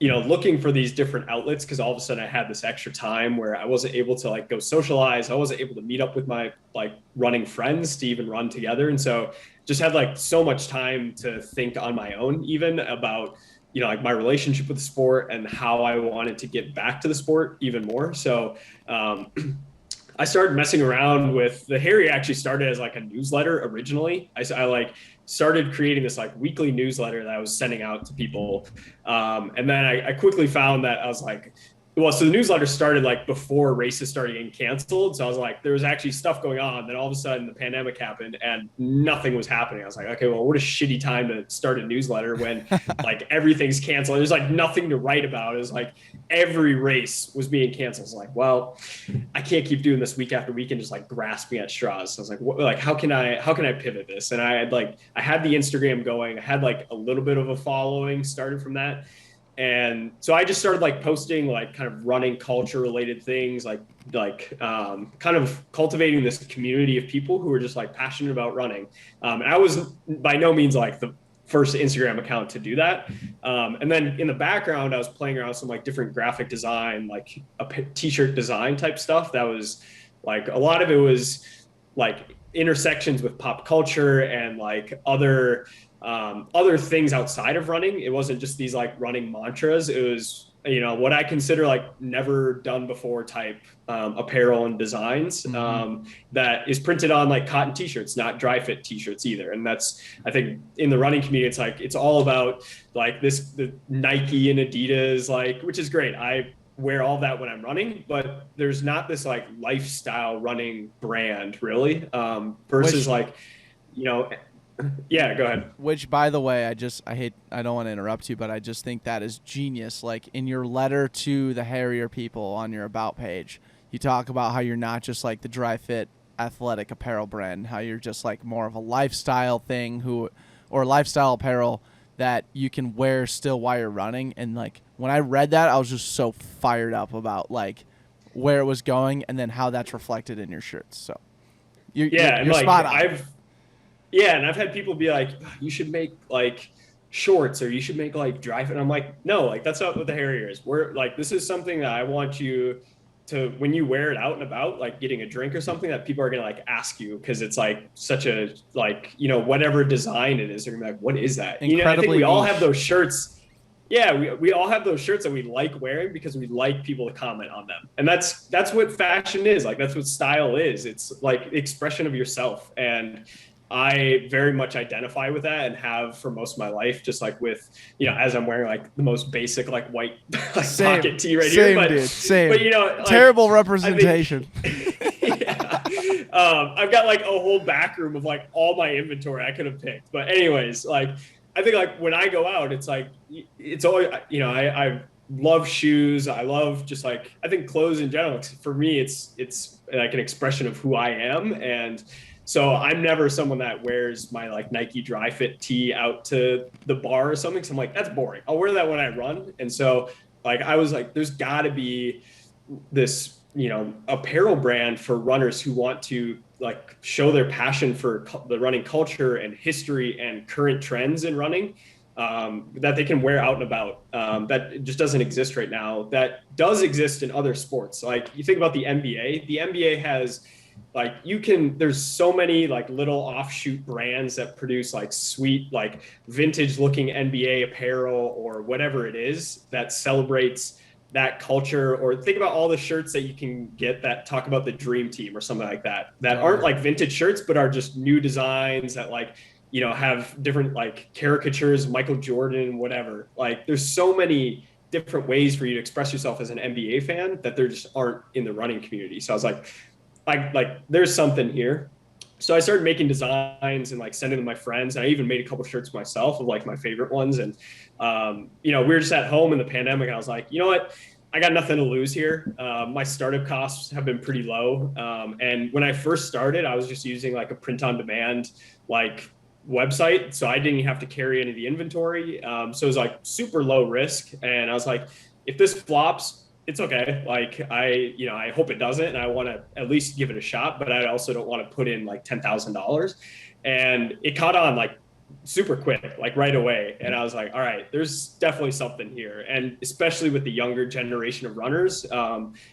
looking for these different outlets, because all of a sudden I had this extra time where I wasn't able to like go socialize. I wasn't able to meet up with my like running friends to even run together. And so just had like so much time to think on my own, even about, like my relationship with the sport and how I wanted to get back to the sport even more. So, I started messing around with the Harrier. Actually started as like a newsletter originally. I like started creating this like weekly newsletter that I was sending out to people. And then I quickly found that I was like, so the newsletter started like before races started getting canceled. So I was like, there was actually stuff going on. Then all of a sudden the pandemic happened and nothing was happening. I was like, okay, well, what a shitty time to start a newsletter when like everything's canceled. There's like nothing to write about. It was like every race was being canceled. I was like, well, I can't keep doing this week after week and just like grasping at straws. So I was like, how can I pivot this? And I had the Instagram going. I had like a little bit of a following started from that. And so I just started like posting like kind of running culture related things, like kind of cultivating this community of people who were just like passionate about running. And I was by no means like the first Instagram account to do that. And then in the background, I was playing around with some like different graphic design, like a t-shirt design type stuff. That was like, a lot of it was like intersections with pop culture and like other things outside of running. It wasn't just these like running mantras. It was, what I consider like never done before type apparel and designs that is printed on like cotton t-shirts, not dry fit t-shirts either. And that's, I think in the running community, it's like, it's all about like the Nike and Adidas, like, which is great. I wear all that when I'm running, but there's not this like lifestyle running brand really, versus like, yeah, go ahead. Which, by the way, I don't want to interrupt you, but I just think that is genius. Like in your letter to the Harrier people on your About page, you talk about how you're not just like the dry fit athletic apparel brand, how you're just like more of a lifestyle thing or lifestyle apparel that you can wear still while you're running. And like when I read that, I was just so fired up about like where it was going and then how that's reflected in your shirts. So you're like, spot on. Yeah, and I've had people be like, you should make like shorts, or you should make like dry fit. And I'm like, no, like that's not what the Harrier is. We're like, this is something that I want you to, when you wear it out and about, like getting a drink or something, that people are gonna like ask you, because it's like such a, like, you know, whatever design it is, they're gonna be like, what is that? You know, I think we all have those shirts. Yeah, we all have those shirts that we like wearing because we like people to comment on them. And that's what fashion is. Like, that's what style is. It's like expression of yourself. And I very much identify with that, and have for most of my life, just like with, you know, as I'm wearing like the most basic, like white like pocket tee right here. But, dude, same. But, you know, like, terrible representation. Yeah. I've got like a whole back room of like all my inventory I could have picked. But anyways, like, I think like when I go out, it's like, it's always, you know, I love shoes. I love just like, I think clothes in general, for me, it's like an expression of who I am. And so I'm never someone that wears my like Nike dry fit tee out to the bar or something. So I'm like, that's boring. I'll wear that when I run. And so like, I was like, there's gotta be this, you know, apparel brand for runners who want to like show their passion for the running culture and history and current trends in running, that they can wear out and about. That just doesn't exist right now. That does exist in other sports. Like, you think about the NBA. The NBA has like, there's so many like little offshoot brands that produce like sweet, like vintage looking NBA apparel or whatever it is that celebrates that culture. Or think about all the shirts that you can get that talk about the dream team or something like that, that aren't like vintage shirts, but are just new designs that, like, you know, have different like caricatures, Michael Jordan, whatever. Like, there's so many different ways for you to express yourself as an NBA fan that there just aren't in the running community. So I was like, there's something here. So I started making designs and like sending them to my friends. And I even made a couple shirts myself of like my favorite ones. And, you know, we were just at home in the pandemic, and I was like, you know what? I got nothing to lose here. My startup costs have been pretty low. And when I first started, I was just using like a print on demand, like website. So I didn't have to carry any of the inventory. So it was like super low risk. And I was like, if this flops, it's okay. Like, I hope it doesn't, and I want to at least give it a shot, but I also don't want to put in like $10,000. And it caught on like super quick, like right away. And I was like, all right, there's definitely something here. And especially with the younger generation of runners,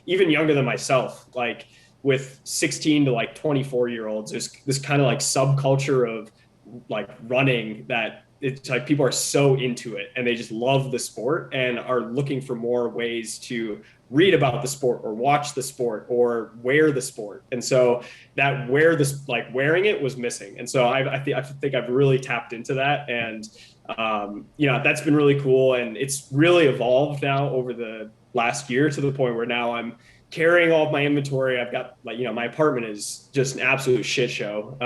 even younger than myself, like with 16 to like 24-year-olds, there's this kind of like subculture of like running that it's like people are so into it, and they just love the sport and are looking for more ways to read about the sport or watch the sport or wear the sport. And so that wearing it was missing. And so I think I've really tapped into that. And, you know, that's been really cool. And it's really evolved now over the last year to the point where now I'm carrying all of my inventory. I've got like, you know, my apartment is just an absolute shit show.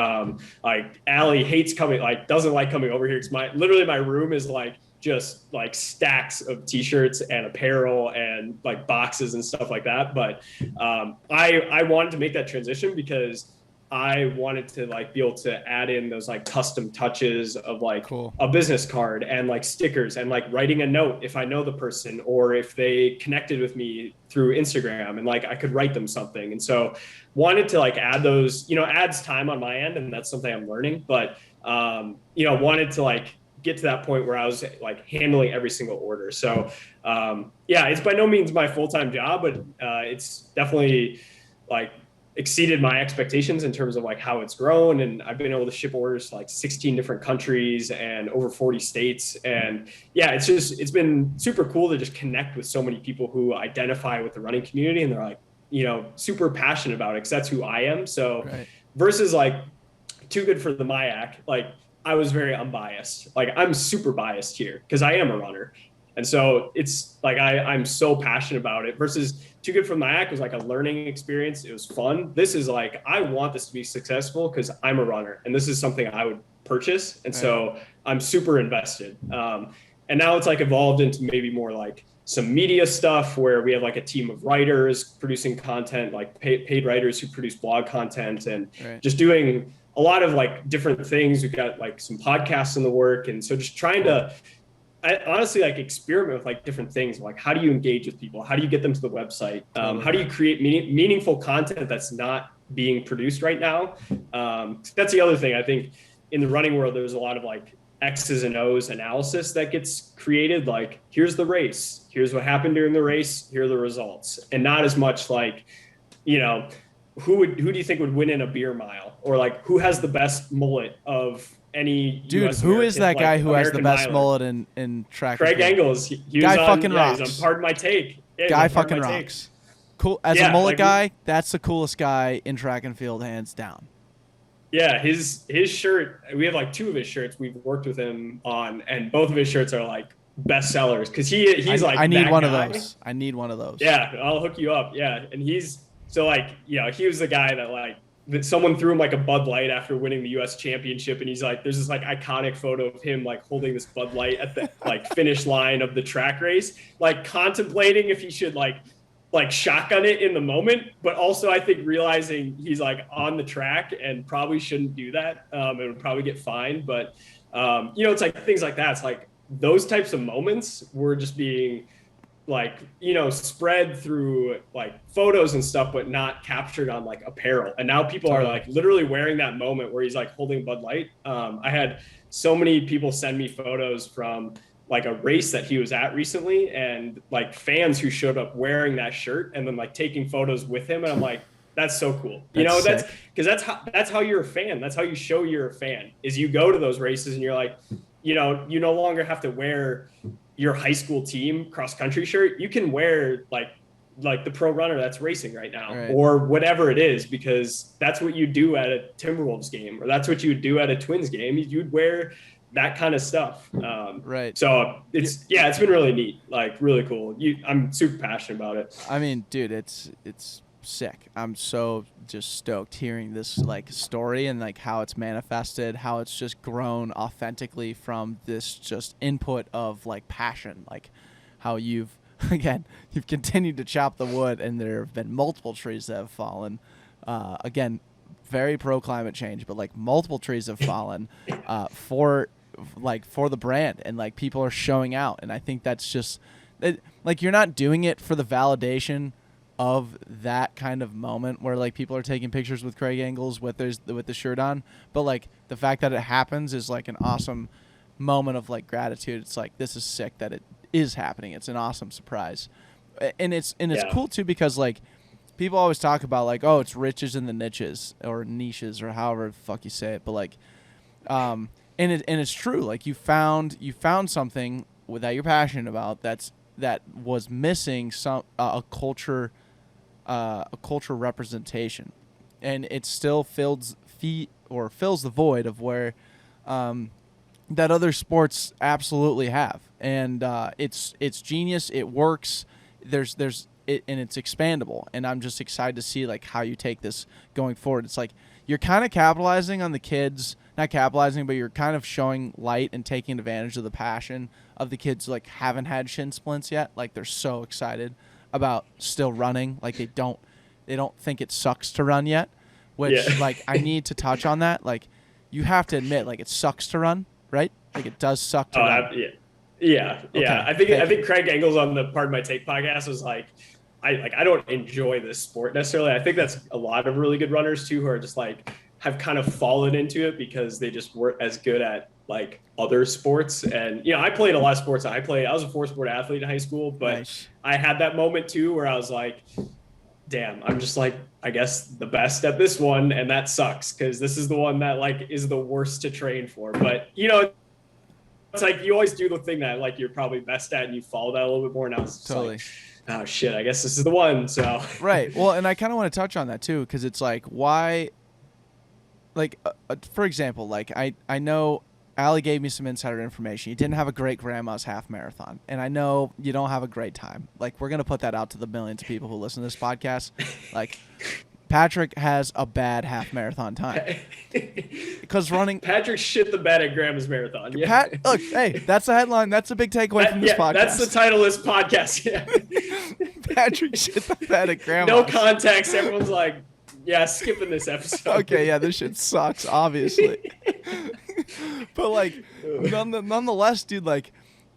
Like Allie hates coming, like doesn't like coming over here. It's literally my room is like just like stacks of t-shirts and apparel and like boxes and stuff like that. But I wanted to make that transition because I wanted to like be able to add in those like custom touches of like a business card and like stickers and like writing a note if I know the person, or if they connected with me through Instagram, and like I could write them something. And so wanted to like add those, you know, adds time on my end, and that's something I'm learning. But you know, wanted to like get to that point where I was like handling every single order. So yeah, it's by no means my full-time job, but it's definitely like exceeded my expectations in terms of like how it's grown. And I've been able to ship orders to like 16 different countries and over 40 states. And yeah, it's been super cool to just connect with so many people who identify with the running community, and they're like, you know, super passionate about it, because that's who I am. So versus like Too Good for the MIAC, like I was very unbiased. Like I'm super biased here because I am a runner. And so it's like, I'm so passionate about it. Versus Too Good for the MIAC was like a learning experience. It was fun. This is like, I want this to be successful because I'm a runner, and this is something I would purchase. And so I'm super invested. And now it's like evolved into maybe more like some media stuff where we have like a team of writers producing content, like paid writers who produce blog content, and just doing a lot of like different things. We've got like some podcasts in the work. And so just trying to, I honestly like experiment with like different things. Like, how do you engage with people? How do you get them to the website? How do you create meaningful content that's not being produced right now? That's the other thing. I think in the running world, there's a lot of like X's and O's analysis that gets created. Like, here's the race, here's what happened during the race, here are the results, and not as much like, you know, who do you think would win in a beer mile, or like who has the best mullet of any dude? US who American, is that guy like, who American has the best miler? mullet in track? Craig Engels. He was guy on, fucking yeah, rocks. He's on Pardon My Take. Yeah, Guy fucking rocks. Cool as a mullet guy. That's the coolest guy in track and field, hands down. Yeah, his shirt. We have like 2 of his shirts we've worked with him on, and both of his shirts are like best sellers because he's like, I need one guy. of those. I need one of those. Yeah, I'll hook you up. Yeah, and he's so like, you know, he was the guy that like that someone threw him like a Bud Light after winning the U.S. championship, and he's like, there's this like iconic photo of him like holding this Bud Light at the like finish line of the track race, like contemplating if he should like shotgun it in the moment, but also I think realizing he's like on the track and probably shouldn't do that. It would probably get fined, but you know, it's like things like that. It's like those types of moments were just being like, you know, spread through like photos and stuff, but not captured on like apparel. And now people are like literally wearing that moment where he's like holding Bud Light. I had so many people send me photos from like a race that he was at recently, and like fans who showed up wearing that shirt and then like taking photos with him. And I'm like, that's so cool. You know, that's because that's how you're a fan. That's how you show you're a fan, is you go to those races and you're like, you know, you no longer have to wear your high school team cross country shirt. You can wear like the pro runner that's racing right now, right, or whatever it is, because that's what you do at a Timberwolves game, or that's what you would do at a Twins game. You'd wear that kind of stuff. Right. So it's been really neat, like really cool. I'm super passionate about it. I mean, dude, it's sick. I'm so just stoked hearing this like story and like how it's manifested, how it's just grown authentically from this just input of like passion, like how you've continued to chop the wood, and there have been multiple trees that have fallen. Again, very pro climate change, but like multiple trees have fallen for the brand, and like people are showing out. And I think that's just like, you're not doing it for the validation of that kind of moment where like people are taking pictures with Craig Engels with the shirt on, but like the fact that it happens is like an awesome moment of like gratitude. It's like, this is sick that it is happening. It's an awesome surprise, and it's cool too, because like people always talk about like, oh, it's riches in the niches or niches or however the fuck you say it, but like and it's true. Like you found something that you're passionate about that was missing a culture representation, and it still fills the void of where that other sports absolutely have. And it's genius. It works. There's it, and it's expandable. And I'm just excited to see like how you take this going forward. It's like you're kind of capitalizing on the kids, not capitalizing, but you're kind of showing light and taking advantage of the passion of the kids who like haven't had shin splints yet. Like they're so excited about still running. Like they don't think it sucks to run yet, which like I need to touch on that. Like you have to admit, like it sucks to run, right? Like it does suck to run. Yeah. Okay. I think Craig Engels on the Pardon My Take podcast was like, I don't enjoy this sport necessarily. I think that's a lot of really good runners too, who are just like have kind of fallen into it because they just weren't as good at like other sports. And you know, I played a lot of sports. I was a 4-sport athlete in high school, but nice. I had that moment too where I was like, damn, I'm just like, I guess the best at this one, and that sucks because this is the one that like is the worst to train for. But you know, it's like you always do the thing that like you're probably best at and you follow that a little bit more. Now it's totally like, oh shit, I guess this is the one. So right. Well, and I kind of want to touch on that too, because it's like, why, like for example, like I know Allie gave me some insider information. You didn't have a great grandma's half marathon, and I know you don't have a great time. Like we're gonna put that out to the millions of people who listen to this podcast. Like Patrick has a bad half marathon time because running. Patrick shit the bed at grandma's marathon. Yeah. Look, hey, that's the headline. That's a big takeaway from this podcast. That's the title of this podcast. Yeah. Patrick shit the bed at grandma's. No context. Everyone's like, yeah, skipping this episode. Okay, yeah, this shit sucks, obviously. But like, nonetheless, dude, like,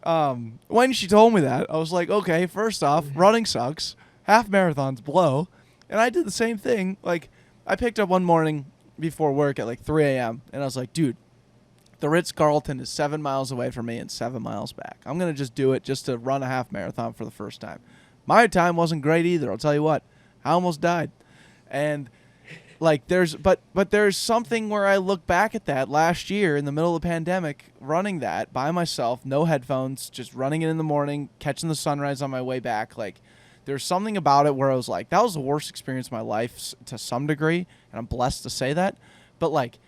when she told me that, I was like, okay, first off, running sucks. Half marathons blow. And I did the same thing. Like, I picked up one morning before work at like 3 a.m. and I was like, dude, The Ritz-Carlton is 7 miles away from me and 7 miles back. I'm going to just do it just to run a half marathon for the first time. My time wasn't great either. I'll tell you what. I almost died. And like there's something where I look back at that last year in the middle of the pandemic, running that by myself, no headphones, just running it in the morning, catching the sunrise on my way back. Like there's something about it where I was like, that was the worst experience of my life to some degree, and I'm blessed to say that. But like,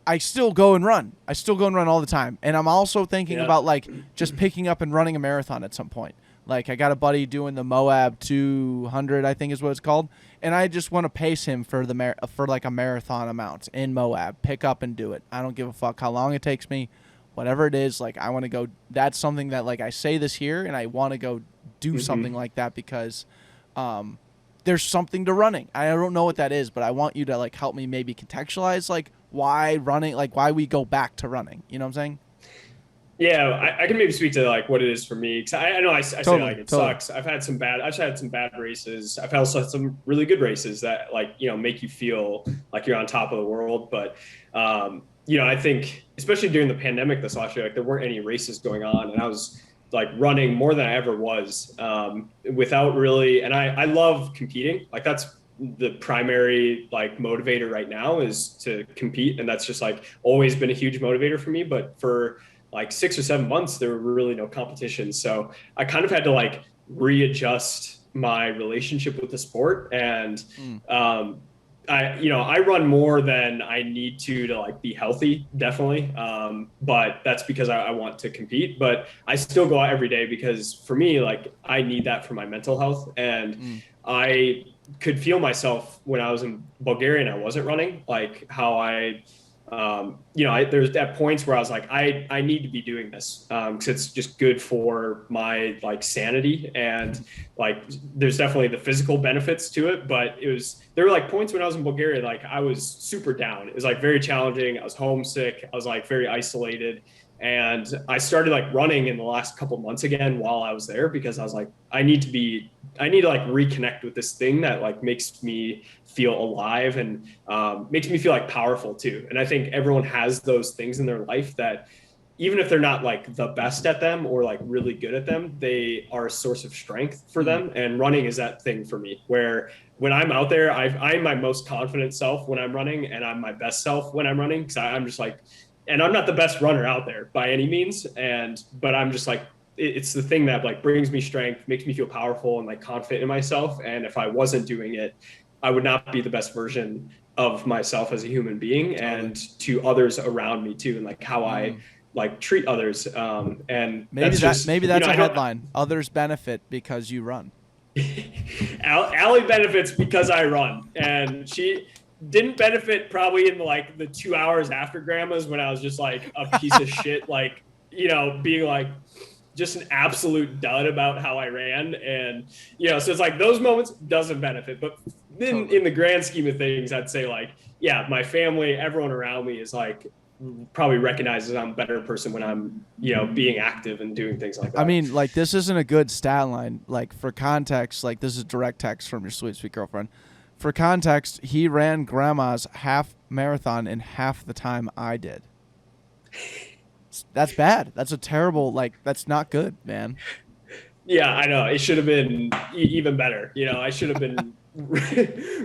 I still go and run. I still go and run all the time. And I'm also thinking about like just picking up and running a marathon at some point. Like I got a buddy doing the Moab 200, I think is what it's called, and I just want to pace him for like a marathon amount in Moab. Pick up and do it. I don't give a fuck how long it takes me, whatever it is. Like I want to go. That's something that like I say this here, and I want to go do something like that because there's something to running. I don't know what that is, but I want you to like help me maybe contextualize like why running, like why we go back to running. You know what I'm saying? Yeah, I can maybe speak to like what it is for me, because I know I say like it sucks. I've had some bad races. I've also had some really good races that like, you know, make you feel like you're on top of the world. But you know, I think especially during the pandemic this last year, like there weren't any races going on, and I was like running more than I ever was without really. And I love competing. Like that's the primary like motivator right now, is to compete, and that's just like always been a huge motivator for me. But for like 6 or 7 months, there were really no competition. So I kind of had to like readjust my relationship with the sport. And I run more than I need to like be healthy, definitely. But that's because I want to compete, but I still go out every day because for me, like I need that for my mental health. And I could feel myself when I was in Bulgaria and I wasn't running, like how there's at points where I was like, I need to be doing this because it's just good for my like sanity, and like there's definitely the physical benefits to it. But there were like points when I was in Bulgaria, like I was super down. It was like very challenging. I was homesick. I was like very isolated. And I started like running in the last couple of months again while I was there, because I was like, I need to like reconnect with this thing that like makes me feel alive and makes me feel like powerful too. And I think everyone has those things in their life that even if they're not like the best at them or like really good at them, they are a source of strength for them. And running is that thing for me, where when I'm out there, I'm my most confident self when I'm running, and I'm my best self when I'm running, because I'm just like, and I'm not the best runner out there by any means. But I'm just like, it's the thing that like brings me strength, makes me feel powerful and like confident in myself. And if I wasn't doing it, I would not be the best version of myself as a human being, and to others around me too. And like how I like treat others. And maybe that's a headline. Others benefit because you run. Allie benefits because I run, and she didn't benefit probably in like the 2 hours after grandma's when I was just like a piece of shit, like, you know, being like just an absolute dud about how I ran. And, you know, so it's like those moments doesn't benefit. But then in the grand scheme of things, I'd say like, yeah, my family, everyone around me is like probably recognizes I'm a better person when I'm, you know, being active and doing things like that. I mean, like this isn't a good stat line. Like for context, like this is direct text from your sweet, sweet girlfriend. For context, he ran grandma's half marathon in half the time I did. That's bad. That's a terrible, like, that's not good, man. Yeah, I know. It should have been even better. You know, I should have been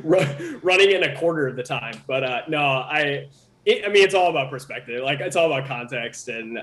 running in a quarter of the time. But no, I mean, it's all about perspective. Like, it's all about context. And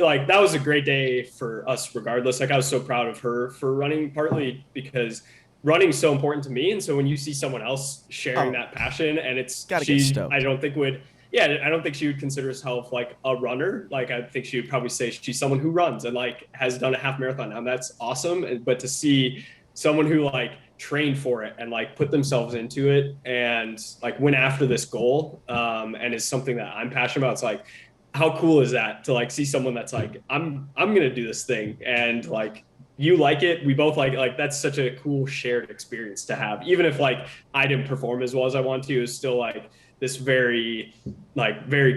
like, that was a great day for us regardless. Like, I was so proud of her for running, partly because running is so important to me. And so when you see someone else sharing that passion, and I don't think she would consider herself like a runner. Like, I think she would probably say she's someone who runs and like has done a half marathon now. And that's awesome. But to see someone who like trained for it and like put themselves into it and like went after this goal and is something that I'm passionate about, it's like, how cool is that to like see someone that's like, I'm going to do this thing, and like, you like it, we both like that's such a cool shared experience to have. Even if like I didn't perform as well as I want to, it's still like this very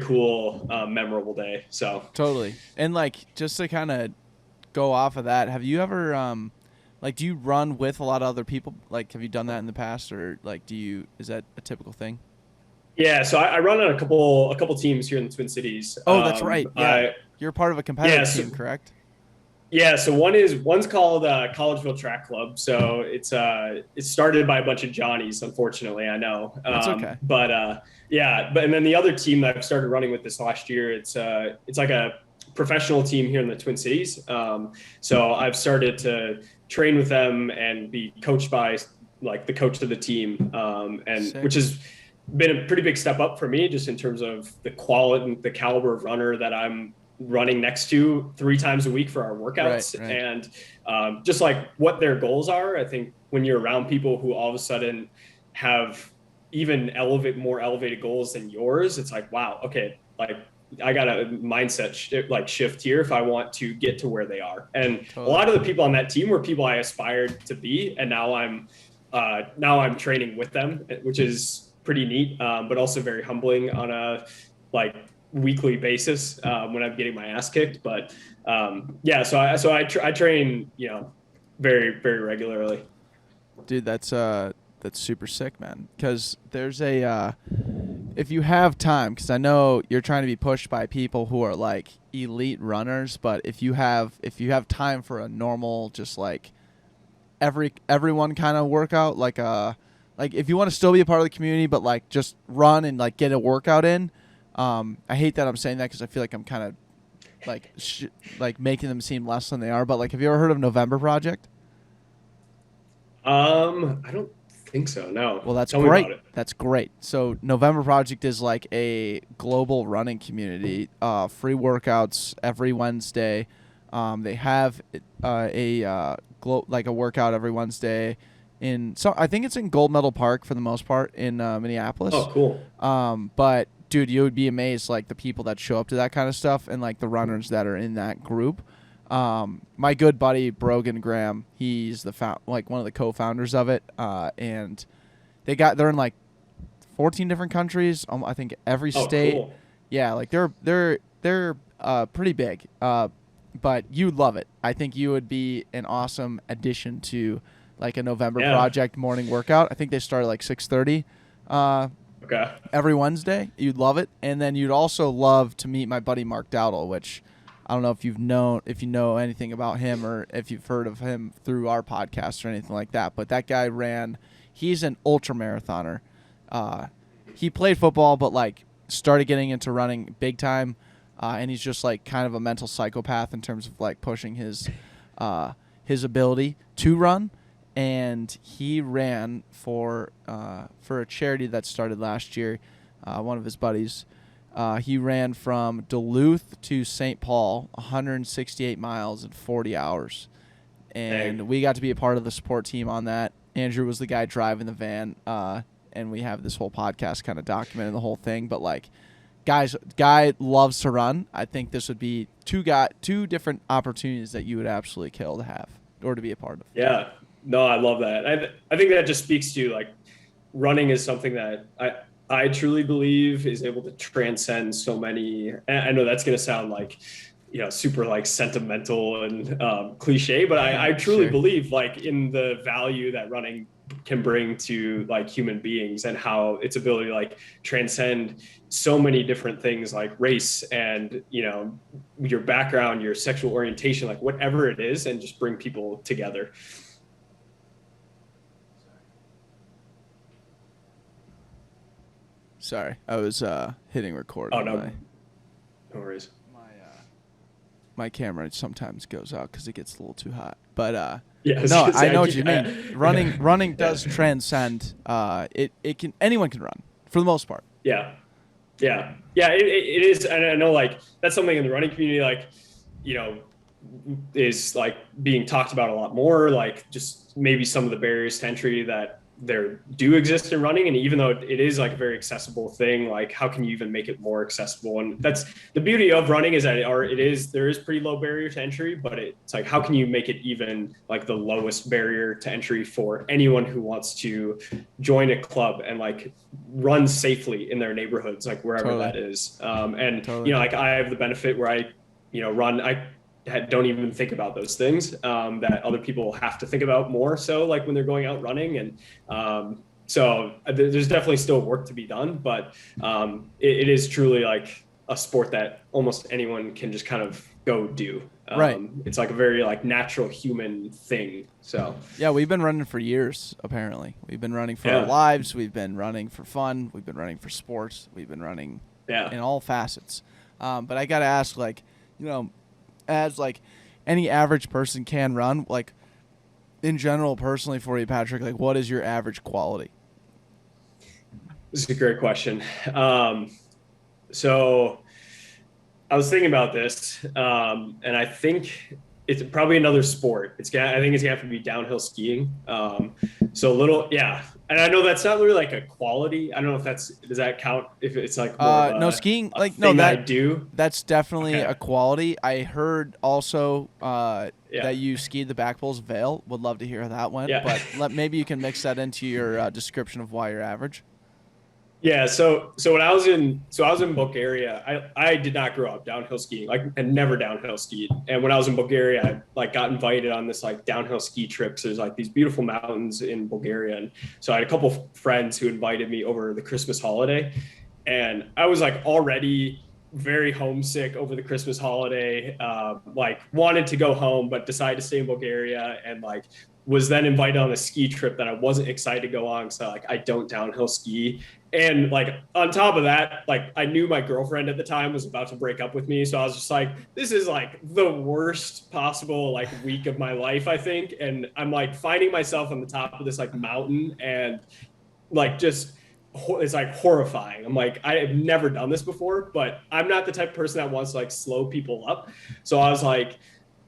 cool, memorable day. So totally. And like, just to kind of go off of that, have you ever like, do you run with a lot of other people? Like, have you done that in the past, or like, is that a typical thing? Yeah, so I run on a couple teams here in the Twin Cities. Oh, that's right. Yeah, you're part of a competitive team, correct? Yeah, so one's called Collegeville Track Club. So it's started by a bunch of Johnnies, unfortunately, I know. That's okay. But and then the other team that I've started running with this last year, it's like a professional team here in the Twin Cities. So I've started to train with them and be coached by like the coach of the team, and Sick. which has been a pretty big step up for me just in terms of the quality, the caliber of runner that I'm running next to 3 times a week for our workouts. Right. And just like what their goals are. I think when you're around people who all of a sudden have even more elevated goals than yours, it's like, wow, okay, like I got a mindset shift here if I want to get to where they are. And Totally. A lot of the people on that team were people I aspired to be, and now I'm training with them, which is pretty neat, but also very humbling on a like weekly basis when I'm getting my ass kicked. But so I train, very, very regularly. Dude, that's super sick, man. Because there's if you have time, because I know you're trying to be pushed by people who are like elite runners, but if you have time for a normal, just like everyone kind of workout, like if you want to still be a part of the community, but like just run and like get a workout in. I hate that I'm saying that because I feel like I'm kind of like making them seem less than they are. But like, have you ever heard of November Project? I don't think so. No. Well, that's Tell me great. about it. That's great. So November Project is like a global running community. Free workouts every Wednesday. They have like a workout every Wednesday I think it's in Gold Medal Park for the most part in Minneapolis. Oh, cool. But dude, you would be amazed like the people that show up to that kind of stuff and like the runners that are in that group. My good buddy Brogan Graham, he's one of the co-founders of it, and they're in like 14 different countries. I think every state. Cool. Yeah, like they're pretty big. But you'd love it. I think you would be an awesome addition to like a November Project morning workout. I think they start at like 6:30. Okay. Every Wednesday. You'd love it. And then you'd also love to meet my buddy Mark Dowdle, which I don't know if you know anything about him or if you've heard of him through our podcast or anything like that. But that guy he's an ultra marathoner. He played football, but like started getting into running big time. And he's just like kind of a mental psychopath in terms of like pushing his ability to run. And he ran for a charity that started last year. One of his buddies, he ran from Duluth to St. Paul, 168 miles in 40 hours. And we got to be a part of the support team on that. Andrew was the guy driving the van, and we have this whole podcast kind of documenting the whole thing. But like, guy loves to run. I think this would be two different opportunities that you would absolutely kill to have or to be a part of. Yeah. No, I love that. I think that just speaks to like running is something that I truly believe is able to transcend so many. I know that's going to sound like, super like sentimental and cliche, but I truly believe like in the value that running can bring to like human beings and how its ability to like transcend so many different things like race and, your background, your sexual orientation, like whatever it is, and just bring people together. Sorry, I was hitting record. Oh, no. No worries. My camera sometimes goes out because it gets a little too hot. But yeah, no, I know what you mean. Running does transcend. Anyone can run for the most part. Yeah. It is, and I know like that's something in the running community, like is like being talked about a lot more. Like just maybe some of the barriers to entry that there do exist in running, and even though it is like a very accessible thing, like how can you even make it more accessible? And that's the beauty of running, is that there is pretty low barrier to entry, but it's like how can you make it even like the lowest barrier to entry for anyone who wants to join a club and like run safely in their neighborhoods, like wherever that is. Like I have the benefit where I run, I don't even think about those things that other people have to think about more so like when they're going out running. And So there's definitely still work to be done, but it is truly like a sport that almost anyone can just kind of go do. Right. It's like a very like natural human thing. So yeah, we've been running for years. Apparently, we've been running for our lives. We've been running for fun. We've been running for sports. We've been running in all facets. But I gotta ask, like, as like any average person can run, like in general, personally for you, Patrick, like what is your average quality? This is a great question. So I was thinking about this, and I think it's probably another sport. I think it's gonna have to be downhill skiing. So a little, yeah. And I know that's not really like a quality. I don't know if does that count? If it's like more no skiing, like thing no, that I do. That's definitely a quality. I heard also that you skied the back pulls Vale. Would love to hear how that went. Yeah. But maybe you can mix that into your description of why you're average. Yeah, so when I was in Bulgaria, I did not grow up downhill skiing, like, and never downhill skied. And when I was in Bulgaria, I like got invited on this like downhill ski trip. So there's like these beautiful mountains in Bulgaria, and so I had a couple friends who invited me over the Christmas holiday, and I was like already very homesick over the Christmas holiday, like wanted to go home, but decided to stay in Bulgaria, and like was then invited on a ski trip that I wasn't excited to go on. So like I don't downhill ski. And like on top of that, like I knew my girlfriend at the time was about to break up with me. So I was just like, this is like the worst possible like week of my life, I think. And I'm like finding myself on the top of this like mountain, and like just it's like horrifying. I'm like, I have never done this before, but I'm not the type of person that wants to like slow people up. So I was like,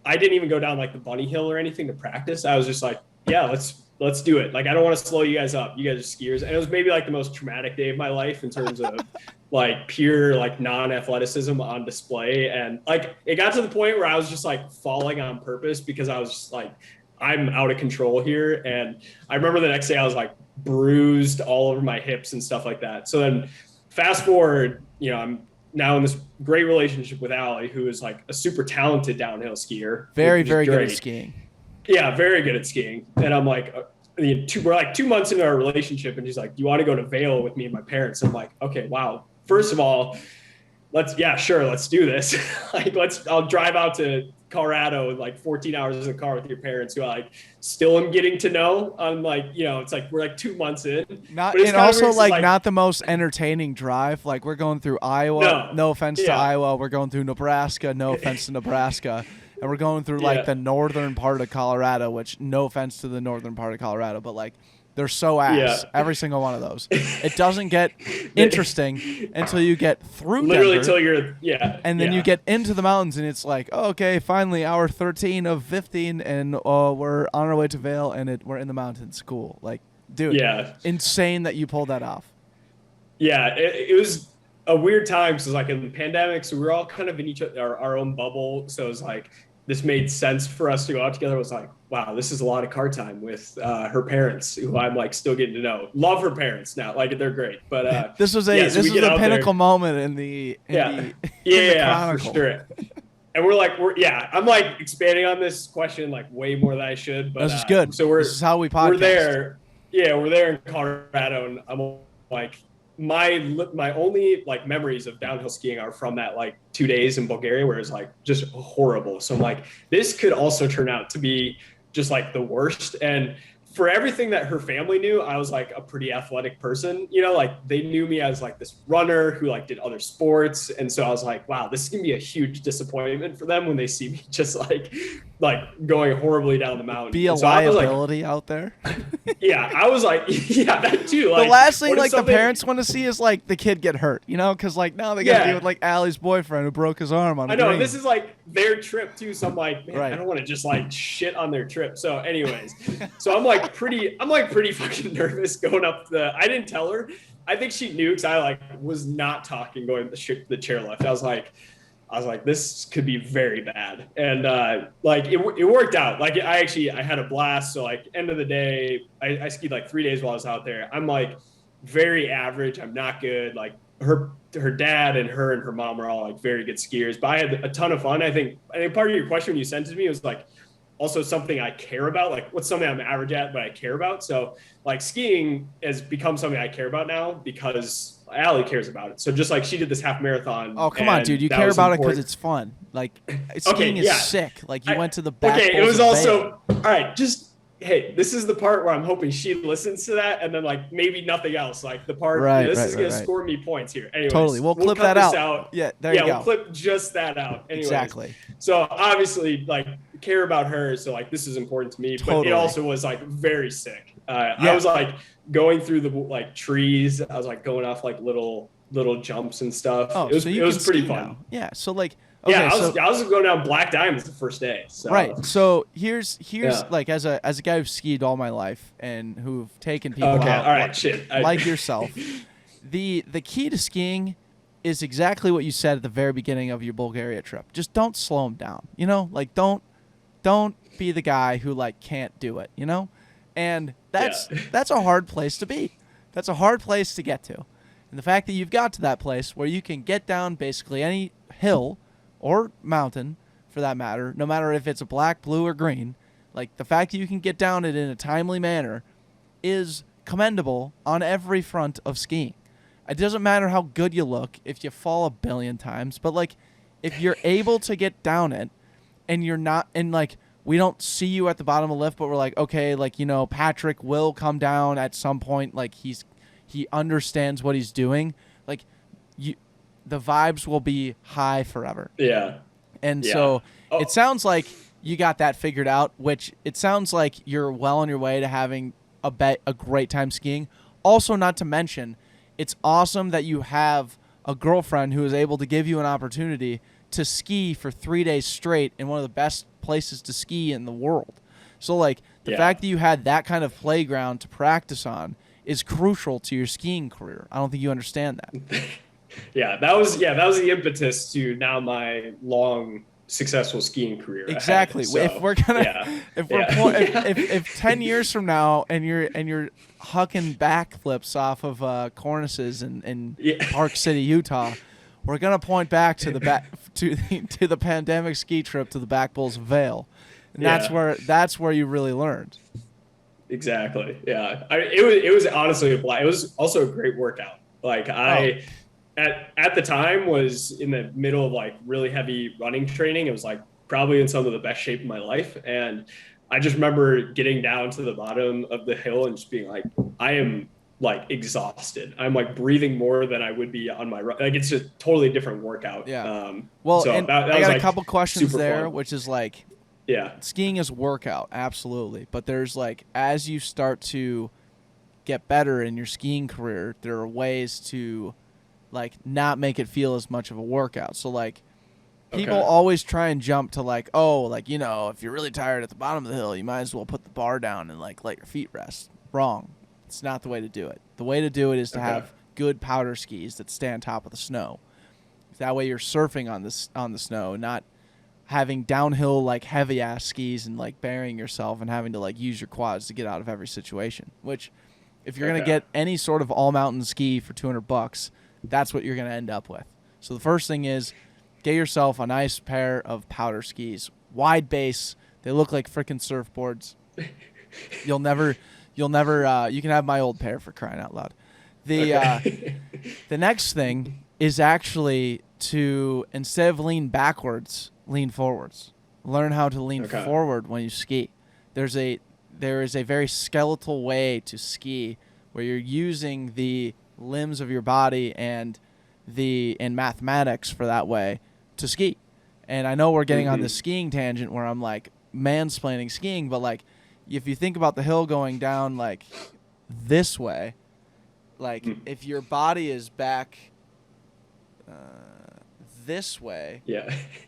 I didn't even go down like the bunny hill or anything to practice. I was just like, yeah, let's do it. Like, I don't want to slow you guys up. You guys are skiers. And it was maybe like the most traumatic day of my life in terms of like pure like non-athleticism on display. And like it got to the point where I was just like falling on purpose because I was just like, I'm out of control here. And I remember the next day I was like bruised all over my hips and stuff like that. So then fast forward, I'm now in this great relationship with Allie, who is like a super talented downhill skier. Very, very good at skiing. Yeah, very good at skiing. And I'm like, we're like 2 months into our relationship, and she's like, do you want to go to Vail with me and my parents? I'm like, okay, wow. First of all, let's do this. Like, I'll drive out to Colorado in like 14 hours in the car with your parents, who I like still am getting to know. I'm like, it's like we're like 2 months in. Not the most entertaining drive. Like, we're going through Iowa. No offense to Iowa. We're going through Nebraska. No offense to Nebraska. And we're going through like the northern part of Colorado, which no offense to the northern part of Colorado, but like they're so ass. Every single one of those. It doesn't get interesting until you get through literally Denver, until you're and then you get into the mountains, and it's like, oh, okay, finally hour 13 of 15, and we're on our way to Vail, and we're in the mountains. Cool. Like, dude, insane that you pulled that off. Yeah, it was a weird time. So it was like in the pandemic, so we were all kind of in our own bubble. So it was like, this made sense for us to go out together. It was like, wow, this is a lot of car time with her parents, who I'm like still getting to know. Love her parents now, like they're great. But this was a pinnacle moment in the for sure. And I'm like expanding on this question like way more than I should. But this is good. So this is how we podcast. We're there. Yeah, we're there in Colorado, and I'm like, my only like memories of downhill skiing are from that like 2 days in Bulgaria, where it's like just horrible. So I'm like, this could also turn out to be just like the worst. And for everything that her family knew, I was like a pretty athletic person, like they knew me as like this runner who like did other sports. And so I was like, wow, this is gonna be a huge disappointment for them when they see me just like going horribly down the mountain. Be a liability out there. Yeah, I was like, yeah, that too. Like, the last thing like the parents want to see is like the kid get hurt, because like now they got to deal with like Allie's boyfriend who broke his arm on a green. This is like their trip too. So I'm like, man, I don't want to just like shit on their trip. So anyways, so I'm like pretty fucking nervous going up I didn't tell her. I think she knew, because I like was not talking going the chairlift. I was like, this could be very bad. And like it worked out. Like I had a blast. So like end of the day, I skied like 3 days while I was out there. I'm like very average. I'm not good. Like her dad and her mom are all like very good skiers, but I had a ton of fun. I think part of your question when you sent it to me was like, also something I care about. Like what's something I'm average at, but I care about. So like skiing has become something I care about now because Allie cares about it. So just like she did this half marathon. Oh, come on, dude. You care about it because it's fun. Like skiing is sick. Like you went to the back. Okay, it was also, all right, just, hey, this is the part where I'm hoping she listens to that, and then like maybe nothing else. Like the part, this is gonna score me points here. Anyways, totally. We'll clip that out. Yeah, there you go. We'll clip just that out. Anyways, exactly. So obviously, like care about her. So like this is important to me, but it also was like very sick. I was like going through the like trees. I was like going off like little jumps and stuff. Oh, it was pretty fun. Now. Yeah. So like. Okay, I was going down Black Diamonds the first day. So. Right. So here's like as a guy who's skied all my life and who've taken people out, all right, like yourself, the key to skiing is exactly what you said at the very beginning of your Bulgaria trip. Just don't slow them down. You know, like don't be the guy who like can't do it. You know, and that's a hard place to be. That's a hard place to get to, and the fact that you've got to that place where you can get down basically any hill or mountain, for that matter, no matter if it's a black, blue, or green, like the fact that you can get down it in a timely manner is commendable on every front of skiing. It doesn't matter how good you look if you fall a billion times, but like if you're able to get down it and you're not, and like we don't see you at the bottom of the lift, but we're like, okay, like, you know, Patrick will come down at some point, like he understands what he's doing, like the vibes will be high forever. Yeah. And so it sounds like you got that figured out, which it sounds like you're well on your way to having a great time skiing. Also, not to mention, it's awesome that you have a girlfriend who is able to give you an opportunity to ski for 3 days straight in one of the best places to ski in the world. So, like, the fact that you had that kind of playground to practice on is crucial to your skiing career. I don't think you understand that. That was the impetus to now my long successful skiing career. Exactly. So, if we're gonna if 10 years from now and you're hucking backflips off of cornices in Park City, Utah, we're gonna point back to the pandemic ski trip to the Back Bulls Vale, and that's where you really learned. Exactly. Yeah. It was honestly a blast. It was also a great workout. Like at the time was in the middle of like really heavy running training. It was like probably in some of the best shape of my life. And I just remember getting down to the bottom of the hill and just being like, I am like exhausted. I'm like breathing more than I would be on my run. Like it's just totally different workout. Yeah. So and that I got was, a couple questions there, fun. Which is like, skiing is workout. Absolutely. But there's like, as you start to get better in your skiing career, there are ways to like not make it feel as much of a workout. So like people always try and jump to like, oh, like, you know, if you're really tired at the bottom of the hill, you might as well put the bar down and like let your feet rest. Wrong. It's not the way to do it. The way to do it is to have good powder skis that stay on top of the snow. That way you're surfing on the snow, not having downhill like heavy ass skis and like burying yourself and having to like use your quads to get out of every situation. Which if you're gonna get any sort of all mountain ski for $200, that's what you're going to end up with. So the first thing is get yourself a nice pair of powder skis. Wide base. They look like freaking surfboards. You'll never, you can have my old pair for crying out loud. The next thing is actually to, instead of lean backwards, lean forwards. Learn how to lean forward when you ski. There is a very skeletal way to ski where you're using the limbs of your body and mathematics for that way to ski. And I know we're getting on this skiing tangent where I'm like mansplaining skiing, but like if you think about the hill going down like this way, like if your body is back this way,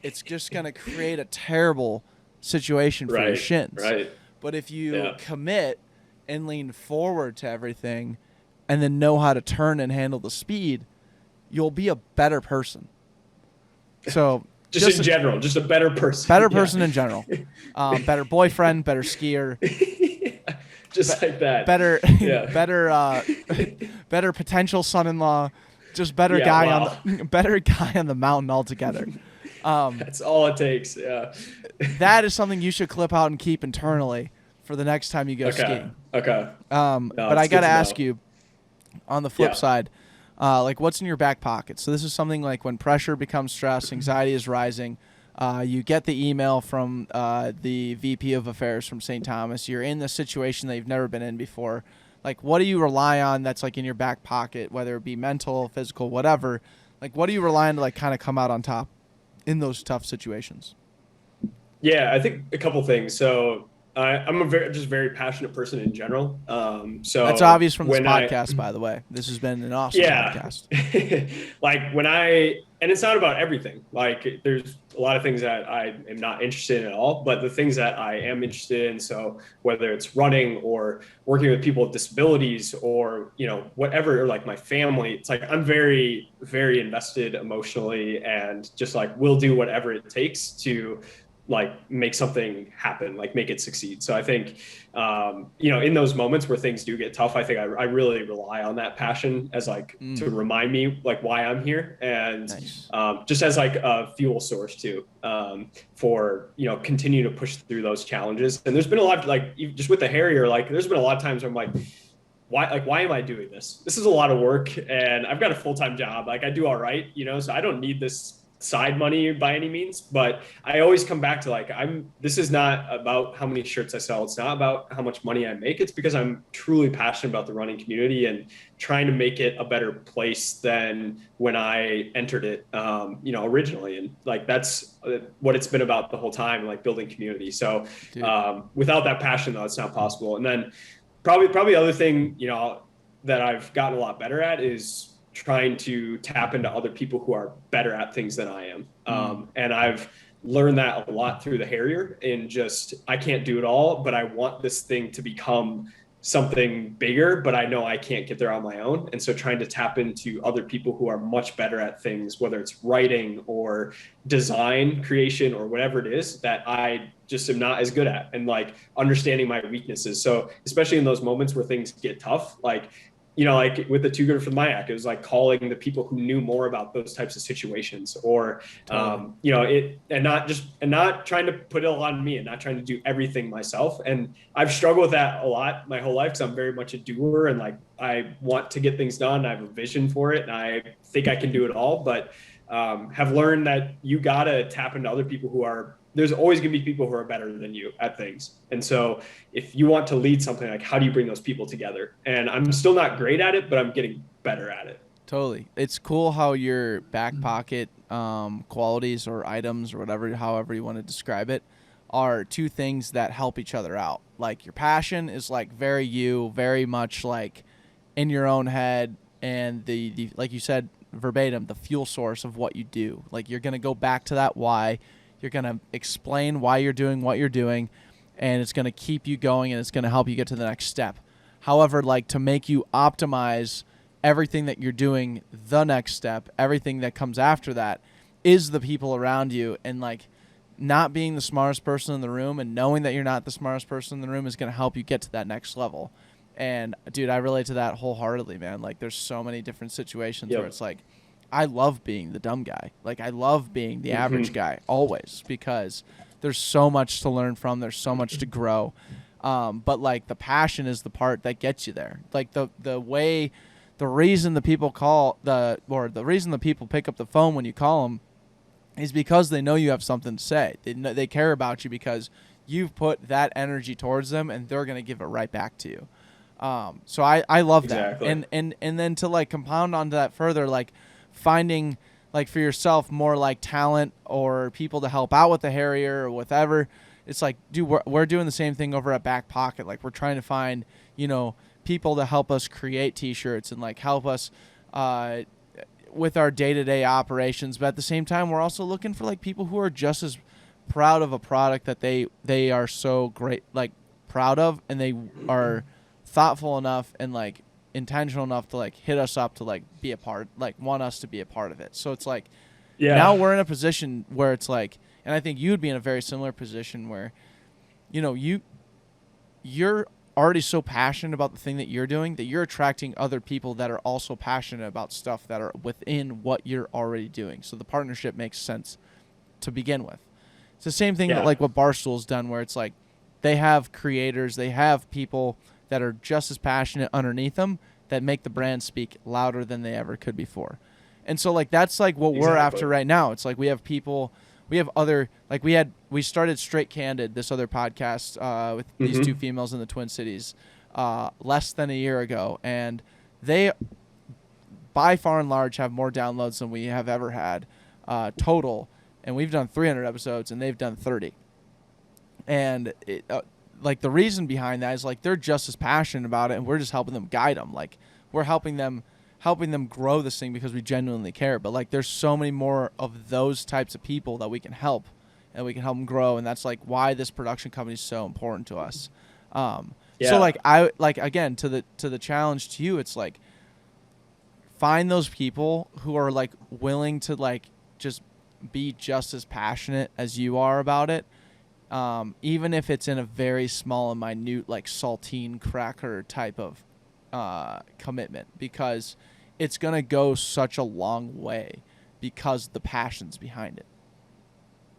it's just going to create a terrible situation for your shins. Right. But if you commit and lean forward to everything and then know how to turn and handle the speed, you'll be a better person. So just in general, just a better person. Better person in general. Better boyfriend, better skier. Just like that. Better better potential son-in-law. Just better guy on the mountain altogether. That's all it takes. Yeah. That is something you should clip out and keep internally for the next time you go Okay. skiing. Okay. No, But I it's got good to to ask know. you, on the flip Yeah. side, like what's in your back pocket? So this is something like when pressure becomes stress, anxiety is rising. You get the email from the VP of Affairs from St. Thomas. You're in the situation that you've never been in before. Like, what do you rely on that's like in your back pocket, whether it be mental, physical, whatever? Like, what do you rely on to like kind of come out on top in those tough situations? Yeah, I think a couple things. So I'm a very passionate person in general. That's So obvious from this when I podcast, by the way. This has been an awesome yeah, podcast. like when I and it's not about everything. Like there's a lot of things that I am not interested in at all, but the things that I am interested in. So whether it's running or working with people with disabilities or whatever, or like my family, it's like I'm very invested emotionally and just like will do whatever it takes to like make something happen, like make it succeed. So I think, in those moments where things do get tough, I think I really rely on that passion as like to remind me like why I'm here and Nice. just as like a fuel source too, for, continue to push through those challenges. And there's been a lot of, like just with the Harrier, like there's been a lot of times where I'm like, why am I doing this? This is a lot of work and I've got a full-time job. Like I do all right, so I don't need this side money by any means, but I always come back to like, this is not about how many shirts I sell. It's not about how much money I make. It's because I'm truly passionate about the running community and trying to make it a better place than when I entered it, originally. And like, that's what it's been about the whole time, like building community. So without that passion though, it's not possible. And then probably the other thing, that I've gotten a lot better at is trying to tap into other people who are better at things than I am. And I've learned that a lot through the Harrier and just, I can't do it all, but I want this thing to become something bigger, but I know I can't get there on my own. And so trying to tap into other people who are much better at things, whether it's writing or design creation or whatever it is that I just am not as good at, and like understanding my weaknesses. So especially in those moments where things get tough, like like with the Too Good for the MIAC, it was like calling the people who knew more about those types of situations, or totally. And not trying to put it all on me and not trying to do everything myself. And I've struggled with that a lot my whole life because I'm very much a doer and like I want to get things done. I have a vision for it, and I think I can do it all. But have learned that you gotta tap into other people who are. There's always going to be people who are better than you at things. And so if you want to lead something, like how do you bring those people together? And I'm still not great at it, but I'm getting better at it. Totally. It's cool how your back pocket qualities or items or whatever, however you want to describe it, are two things that help each other out. Like your passion is like very much like in your own head, and the like you said verbatim, the fuel source of what you do. Like you're going to go back to that why. You're going to explain why you're doing what you're doing, and it's going to keep you going, and it's going to help you get to the next step. However, like to make you optimize everything that you're doing, the next step, everything that comes after that is the people around you. And like not being the smartest person in the room and knowing that you're not the smartest person in the room is going to help you get to that next level. And dude, I relate to that wholeheartedly, man. Like there's so many different situations where it's like, I love being the dumb guy. Like I love being the average guy always, because there's so much to learn from. There's so much to grow. But like the passion is the part that gets you there. Like the reason the people the reason the people pick up the phone when you call them is because they know you have something to say. They care about you because you've put that energy towards them, and they're going to give it right back to you. So I love that. And then to like compound onto that further, like finding like for yourself more like talent or people to help out with the Harrier or whatever. It's like, dude, we're doing the same thing over at Backpocket. Like we're trying to find, people to help us create t-shirts and like help us with our day-to-day operations. But at the same time, we're also looking for like people who are just as proud of a product that they are so great, like proud of, and they are thoughtful enough and like intentional enough to like hit us up to like be a part, like want us to be a part of it. So it's like now we're in a position where it's like, and I think you'd be in a very similar position where you're already so passionate about the thing that you're doing that you're attracting other people that are also passionate about stuff that are within what you're already doing. So the partnership makes sense to begin with. It's the same thing Yeah. that like what Barstool's done, where it's like they have creators, they have people that are just as passionate underneath them that make the brand speak louder than they ever could before. And so like that's like what we're after right now. It's like we have people, we have other, like we started Straight Candid, this other podcast with these two females in the Twin Cities less than a year ago, and they by far and large have more downloads than we have ever had total, and we've done 300 episodes and they've done 30. And it, like the reason behind that is like they're just as passionate about it, and we're just helping them guide them. Like we're helping them grow this thing because we genuinely care. But like there's so many more of those types of people that we can help, and we can help them grow, and that's like why this production company is so important to us. So like I like again to the challenge to you, it's like find those people who are like willing to like just be just as passionate as you are about it. Even if it's in a very small and minute, like saltine cracker type of commitment, because it's going to go such a long way because the passion's behind it.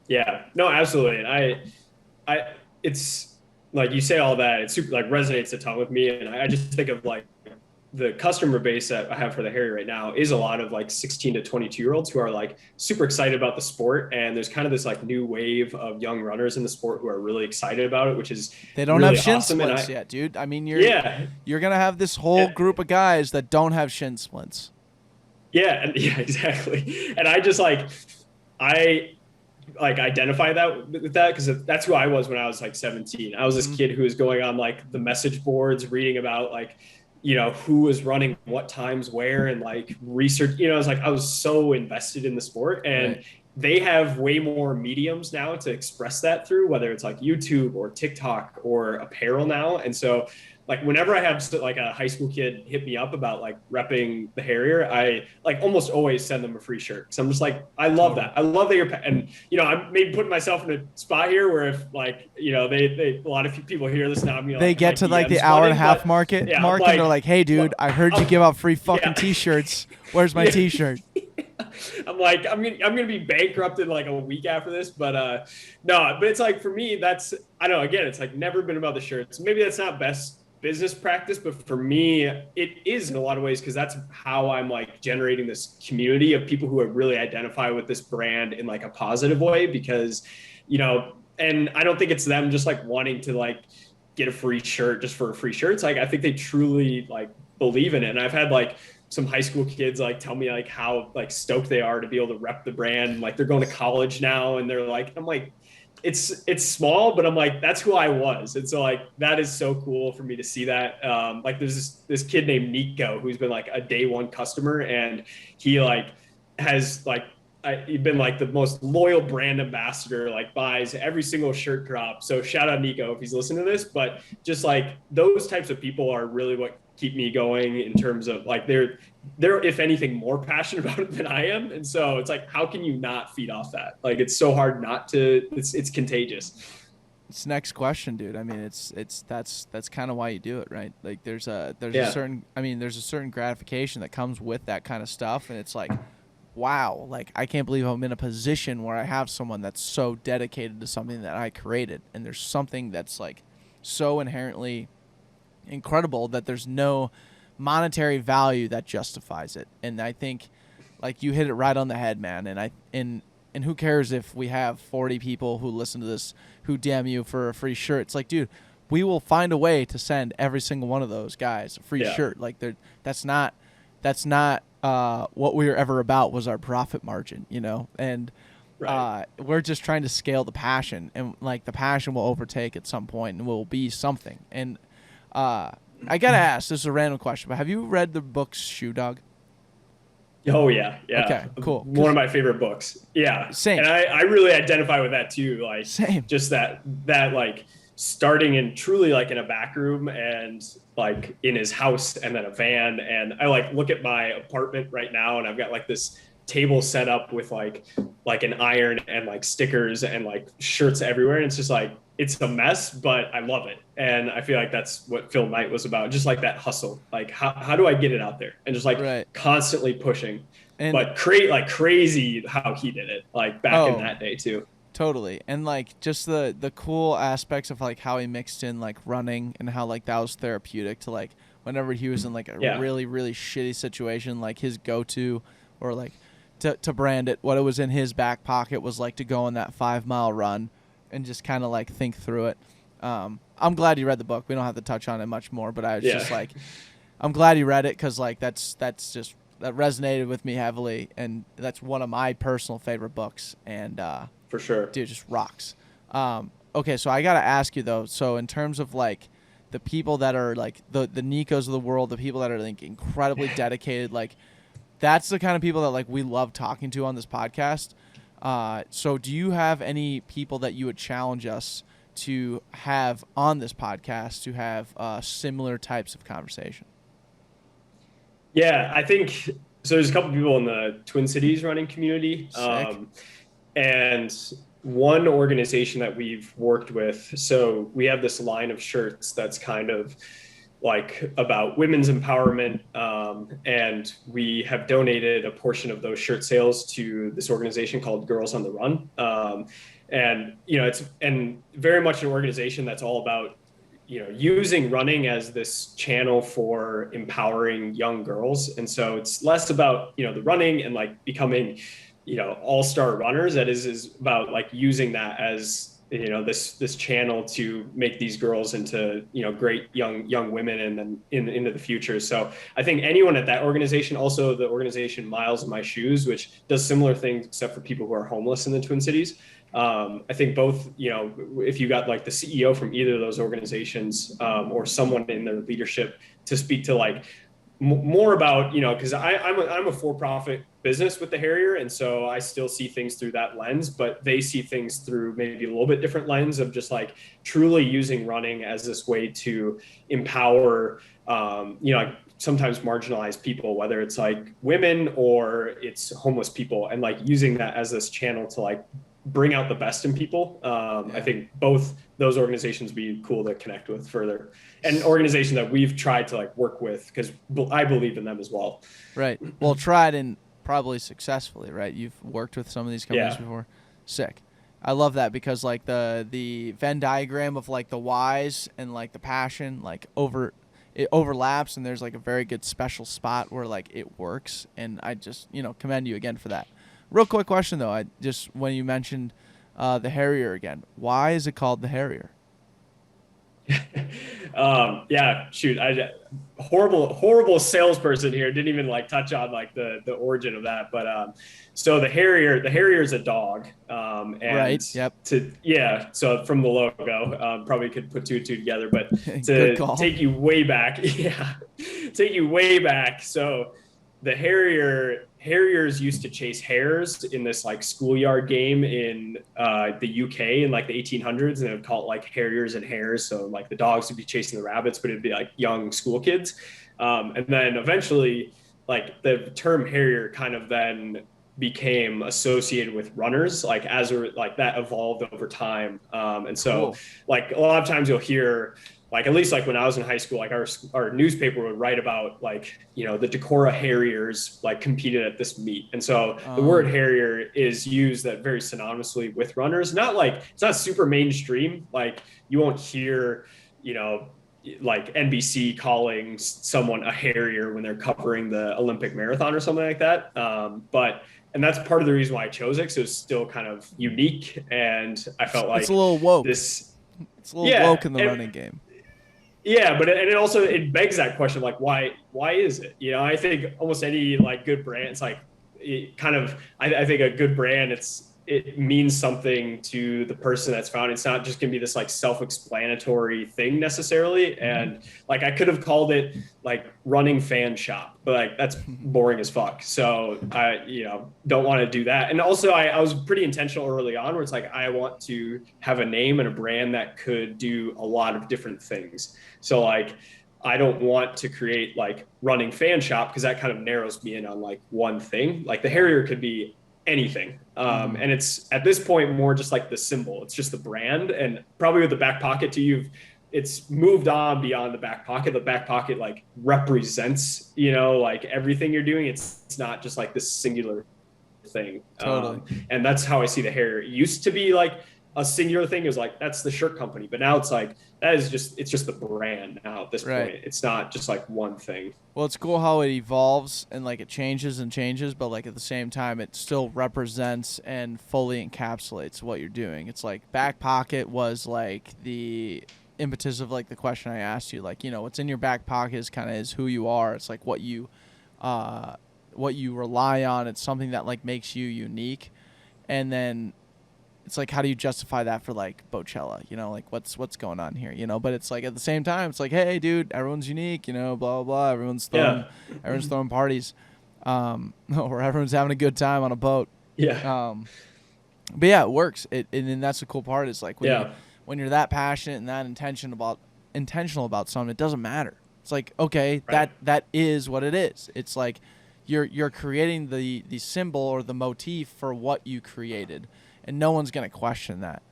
Yeah, no, absolutely. And I, it's like you say all that, it super like resonates a ton with me. And I just think of like the customer base that I have for the Harrier right now is a lot of like 16 to 22-year-olds who are like super excited about the sport. And there's kind of this like new wave of young runners in the sport who are really excited about it, which is they don't really have shin awesome. splints yet, dude. I mean, you're going to have this whole group of guys that don't have shin splints. Yeah, exactly. And I just like, I identify that with that because that's who I was when I was like 17. I was this kid who was going on like the message boards, reading about like, you know, who was running what times where, and like research, you know, I was so invested in the sport, and they have way more mediums now to express that through, whether it's like YouTube or TikTok or apparel now. And so like whenever I have like a high school kid hit me up about like repping the Harrier, I like almost always send them a free shirt. So I'm just like, I love that. I love that and you know, I'm maybe putting myself in a spot here where if like, you know, they a lot of people hear this now. They like, get to like the hour and a half mark and they're like, hey dude, I heard you give out free fucking t-shirts. Where's my t-shirt? I'm like, I'm gonna be bankrupted like a week after this, but no, but it's like for me, that's I don't know. Again, it's like never been about the shirts. Maybe that's not best business practice, but for me, it is in a lot of ways because that's how I'm like generating this community of people who really identify with this brand in like a positive way. Because, you know, and I don't think it's them just like wanting to like get a free shirt just for a free shirt. It's like I think they truly like believe in it, and I've had like some high school kids like tell me like how like stoked they are to be able to rep the brand. Like they're going to college now, and they're like, I'm like, it's small, but I'm like, that's who I was. And so like, that is so cool for me to see that. Like there's this kid named Nico, who's been like a day one customer, and he like has like, he's been like the most loyal brand ambassador, like buys every single shirt drop. So shout out Nico if he's listening to this, but just like those types of people are really what keep me going in terms of like, they're if anything more passionate about it than I am. And so it's like, how can you not feed off that? Like, it's so hard not to, it's contagious. It's next question, dude. I mean, that's kind of why you do it, right? Like there's a certain gratification that comes with that kind of stuff. And it's like, wow, like I can't believe I'm in a position where I have someone that's so dedicated to something that I created. And there's something that's like so inherently incredible that there's no monetary value that justifies it. And I think like you hit it right on the head, man. And who cares if we have 40 people who listen to this who DM you for a free shirt? It's like, dude, we will find a way to send every single one of those guys a free shirt. Like that's not what we were ever about, was our profit margin, you know? And we're just trying to scale the passion, and like the passion will overtake at some point and will be something. And I gotta ask, this is a random question, but have you read the books Shoe Dog? Oh yeah. Okay, cool. One of my favorite books. Yeah. Same. And I really identify with that too. Like same. Just that like starting in truly like in a back room and like in his house and then a van. And I like look at my apartment right now, and I've got like this table set up with like an iron and like stickers and like shirts everywhere. And it's just like, it's a mess, but I love it. And I feel like that's what Phil Knight was about. Just like that hustle. Like how do I get it out there? And just like constantly pushing. but crazy how he did it, like back in that day too. Totally. And like just the cool aspects of like how he mixed in like running and how like that was therapeutic to like whenever he was in like a really, really shitty situation, like his go-to or like to brand it, what it was in his back pocket was like to go on that 5-mile run and just kind of like think through it. I'm glad you read the book. We don't have to touch on it much more, but I was just like, I'm glad you read it because like that resonated with me heavily, and that's one of my personal favorite books. And for sure, dude, just rocks. Okay, so I gotta ask you though. So in terms of like the people that are like the Nikos of the world, the people that are like incredibly dedicated, like that's the kind of people that like we love talking to on this podcast. So do you have any people that you would challenge us to have on this podcast to have similar types of conversation? Yeah, I think so. There's a couple people in the Twin Cities running community. And one organization that we've worked with, so we have this line of shirts that's kind of like about women's empowerment. And we have donated a portion of those shirt sales to this organization called Girls on the Run. And, you know, it's very much an organization that's all about, you know, using running as this channel for empowering young girls. And so it's less about, you know, the running and like becoming, you know, all-star runners. That is about like using that as, you know, this channel to make these girls into, you know, great young women and then into the future. So I think anyone at that organization, also the organization Miles in My Shoes, which does similar things except for people who are homeless in the Twin Cities. I think both, you know, if you got like the CEO from either of those organizations or someone in their leadership to speak to like more about, you know, because I'm a for-profit business with the Harrier, and so I still see things through that lens, but they see things through maybe a little bit different lens of just like truly using running as this way to empower, you know, sometimes marginalized people, whether it's like women or it's homeless people, and like using that as this channel to like bring out the best in people. I think both those organizations would be cool to connect with further, and an organization that we've tried to like work with because I believe in them as well. Right. Well, tried and probably successfully, right? You've worked with some of these companies before. Sick. I love that because like the Venn diagram of like the whys and like the passion, like it overlaps, and there's like a very good special spot where like it works. And I just, you know, commend you again for that. Real quick question though, when you mentioned the Harrier again, why is it called the Harrier? Yeah, shoot, horrible salesperson here. Didn't even like touch on like the origin of that, but so the Harrier is a dog, and right. Yep. So from the logo, probably could put two and two together, but to take you way back, So the Harriers used to chase hares in this like schoolyard game in the UK in like the 1800s, and they would call it like Harriers and hares. So like the dogs would be chasing the rabbits, but it'd be like young school kids. And then eventually like the term Harrier kind of then became associated with runners, like as like that evolved over time. And so like a lot of times you'll hear, like, at least like when I was in high school, like our newspaper would write about like, you know, the Decorah Harriers like competed at this meet. And so the word Harrier is used that very synonymously with runners, not like, it's not super mainstream. Like you won't hear, you know, like NBC calling someone a Harrier when they're covering the Olympic marathon or something like that. And that's part of the reason why I chose it. So it's still kind of unique. And I felt like it's a little woke. It's a little woke in the running game. Yeah, but it begs that question, like why is it? You know, I think almost any like good brand, it's like it kind of I think a good brand, it means something to the person that's found. It's not just gonna be this like self-explanatory thing necessarily. And like I could have called it like running fan shop, but like that's boring as fuck. So I, you know, don't want to do that. And also I was pretty intentional early on where it's like I want to have a name and a brand that could do a lot of different things. So like I don't want to create like running fan shop because that kind of narrows me in on like one thing. Like the Harrier could be anything. And it's at this point more just like the symbol. It's just the brand. And probably with the Backpocket too, it's moved on beyond the back pocket. The back pocket like represents, like everything you're doing. It's not just like this singular thing. Totally. And that's how I see the Harrier. It used to be like a singular thing. It was like, that's the shirt company. But now it's like, it's just the brand now at this point. It's not just like one thing. Well, it's cool how it evolves and like it changes and changes, but like at the same time, it still represents and fully encapsulates what you're doing. It's like back pocket was like the impetus of like the question I asked you, like, what's in your back pocket is who you are. It's like what you rely on. It's something that like makes you unique. And then it's like, how do you justify that for like Bochella? Like what's going on here? But it's like at the same time, it's like, hey, dude, everyone's unique. Blah blah blah. Everyone's throwing parties, or everyone's having a good time on a boat. Yeah. But yeah, it works. And then that's the cool part. Is like when you're that passionate and that intentional about something, it doesn't matter. It's like, okay, that is what it is. It's like you're creating the symbol or the motif for what you created. And no one's going to question that.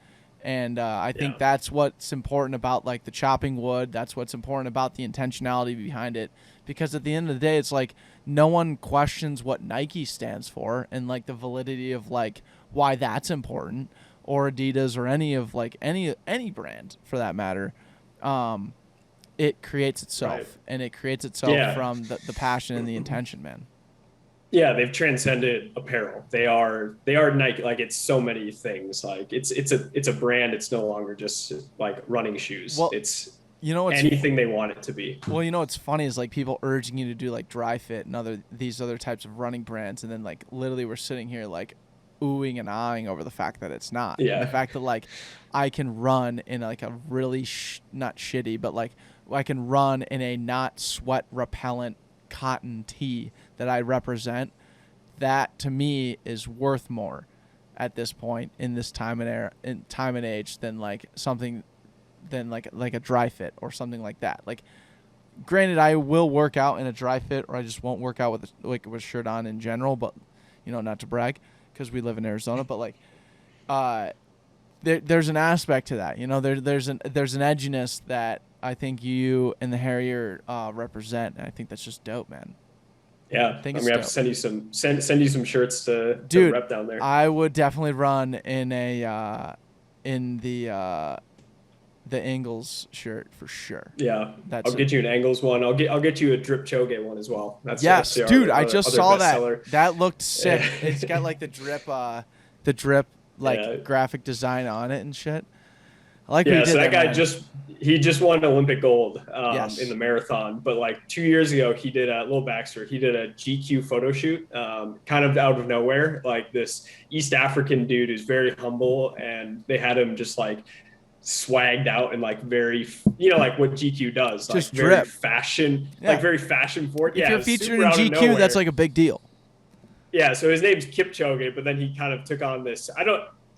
And I think that's what's important about, like, the chopping wood. That's what's important about the intentionality behind it. Because at the end of the day, it's like no one questions what Nike stands for and, like, the validity of, like, why that's important, or Adidas, or any of, like, any brand for that matter. It creates itself. And it creates itself from the passion and the intention, man. Yeah, they've transcended apparel. They are Nike. Like, it's so many things. Like, it's a brand. It's no longer just like running shoes. Well, it's anything they want it to be. Well, what's funny is like people urging you to do like Dry Fit and these other types of running brands, and then like literally we're sitting here like oohing and ahhing over the fact that it's not. Yeah. And the fact that like I can run in like a really not shitty, but like I can run in a not sweat repellent cotton tee that I represent, that to me is worth more at this point in this time and age than like something than like a Dry Fit or something like that. Like, granted, I will work out in a Dry Fit, or I just won't work out with a shirt on in general, but not to brag because we live in Arizona, but like there's an aspect to that. There's an edginess that I think you and the Harrier represent, and I think that's just dope, man. Yeah, I'm gonna have to send you some shirts to rep down there. I would definitely run in in the Ingles shirt for sure. Yeah, I'll get you an Angles one. I'll get you a Drip Choge one as well. That's dude. I just saw that. That looked sick. Yeah. It's got like the drip graphic design on it and shit. I like. Yeah, so that guy just won Olympic gold in the marathon. But like 2 years ago, he did a little backstory. He did a GQ photo shoot, kind of out of nowhere. Like this East African dude who's very humble, and they had him just like swagged out and like very, like what GQ does, like just very drip. fashion, like very fashion forward. If you're featured in GQ, that's like a big deal. Yeah, so his name's Kipchoge, but then he kind of took on this.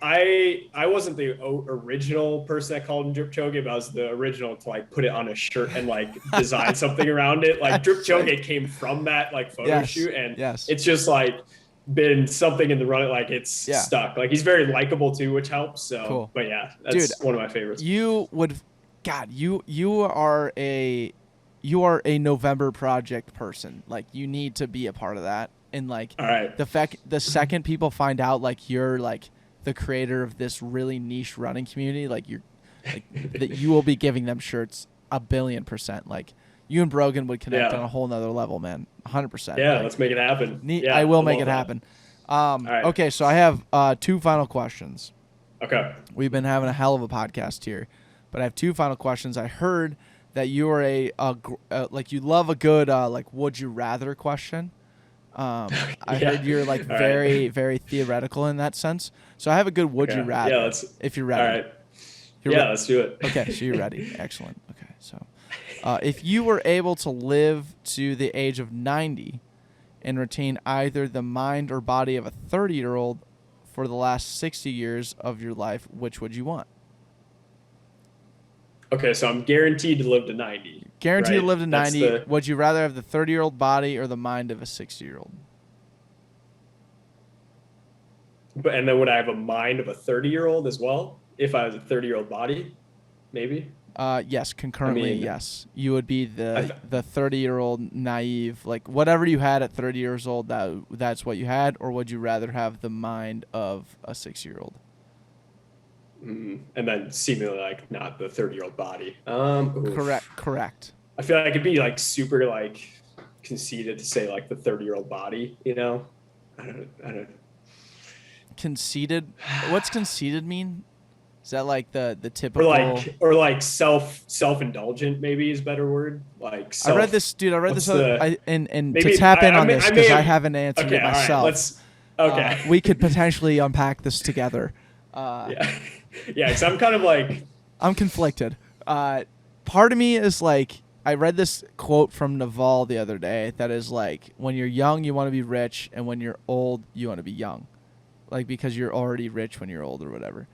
I wasn't the original person that called him Drip Choge, but I was the original to like put it on a shirt and like design something around it. Like Drip Choge came from that like photo shoot, and it's just like been something in the run. Like it's stuck. Like he's very likable too, which helps. So, cool. But yeah, that's one of my favorites. You are a November Project person. Like you need to be a part of that. And like the second people find out like you're like the creator of this really niche running community, like you're like that you will be giving them shirts 1,000,000,000%. Like you and Brogan would connect on a whole nother level, man. 100%. Yeah, let's make it happen. I will make it happen. Okay, so I have 2 final questions. Okay. We've been having a hell of a podcast here, but I have 2 final questions. I heard that you are like you love a good like would you rather question. I heard you're like very, very theoretical in that sense. So I have a good would you rather if you're ready. All right. Let's do it. Okay, so you're ready. Excellent. Okay, so if you were able to live to the age of 90 and retain either the mind or body of a 30-year-old for the last 60 years of your life, which would you want? Okay, so I'm guaranteed to live to 90. Guaranteed to live to 90. Would you rather have the 30-year-old body or the mind of a 60-year-old? And then would I have a mind of a 30-year-old as well? If I was a 30-year-old body, maybe. Yes, concurrently, I mean, yes. You would be the 30-year-old naive, like whatever you had at 30 years old, that's what you had, or would you rather have the mind of a 6-year-old? And then seemingly like not the 30-year-old body. Correct. I feel like it'd be like super like conceited to say like the 30-year-old body, you know? I don't. Conceited? What's conceited mean? Is that like the typical? Or like self-indulgent maybe is a better word. Like I read this, dude. And maybe, to tap in on may- this I may because I have- haven't answered okay, it all right, myself. Okay. We could potentially unpack this together. Yeah. Yeah, because I'm kind of like, I'm conflicted. Part of me is like, I read this quote from Naval the other day that is like, when you're young, you want to be rich, and when you're old, you want to be young. Like, because you're already rich when you're old or whatever.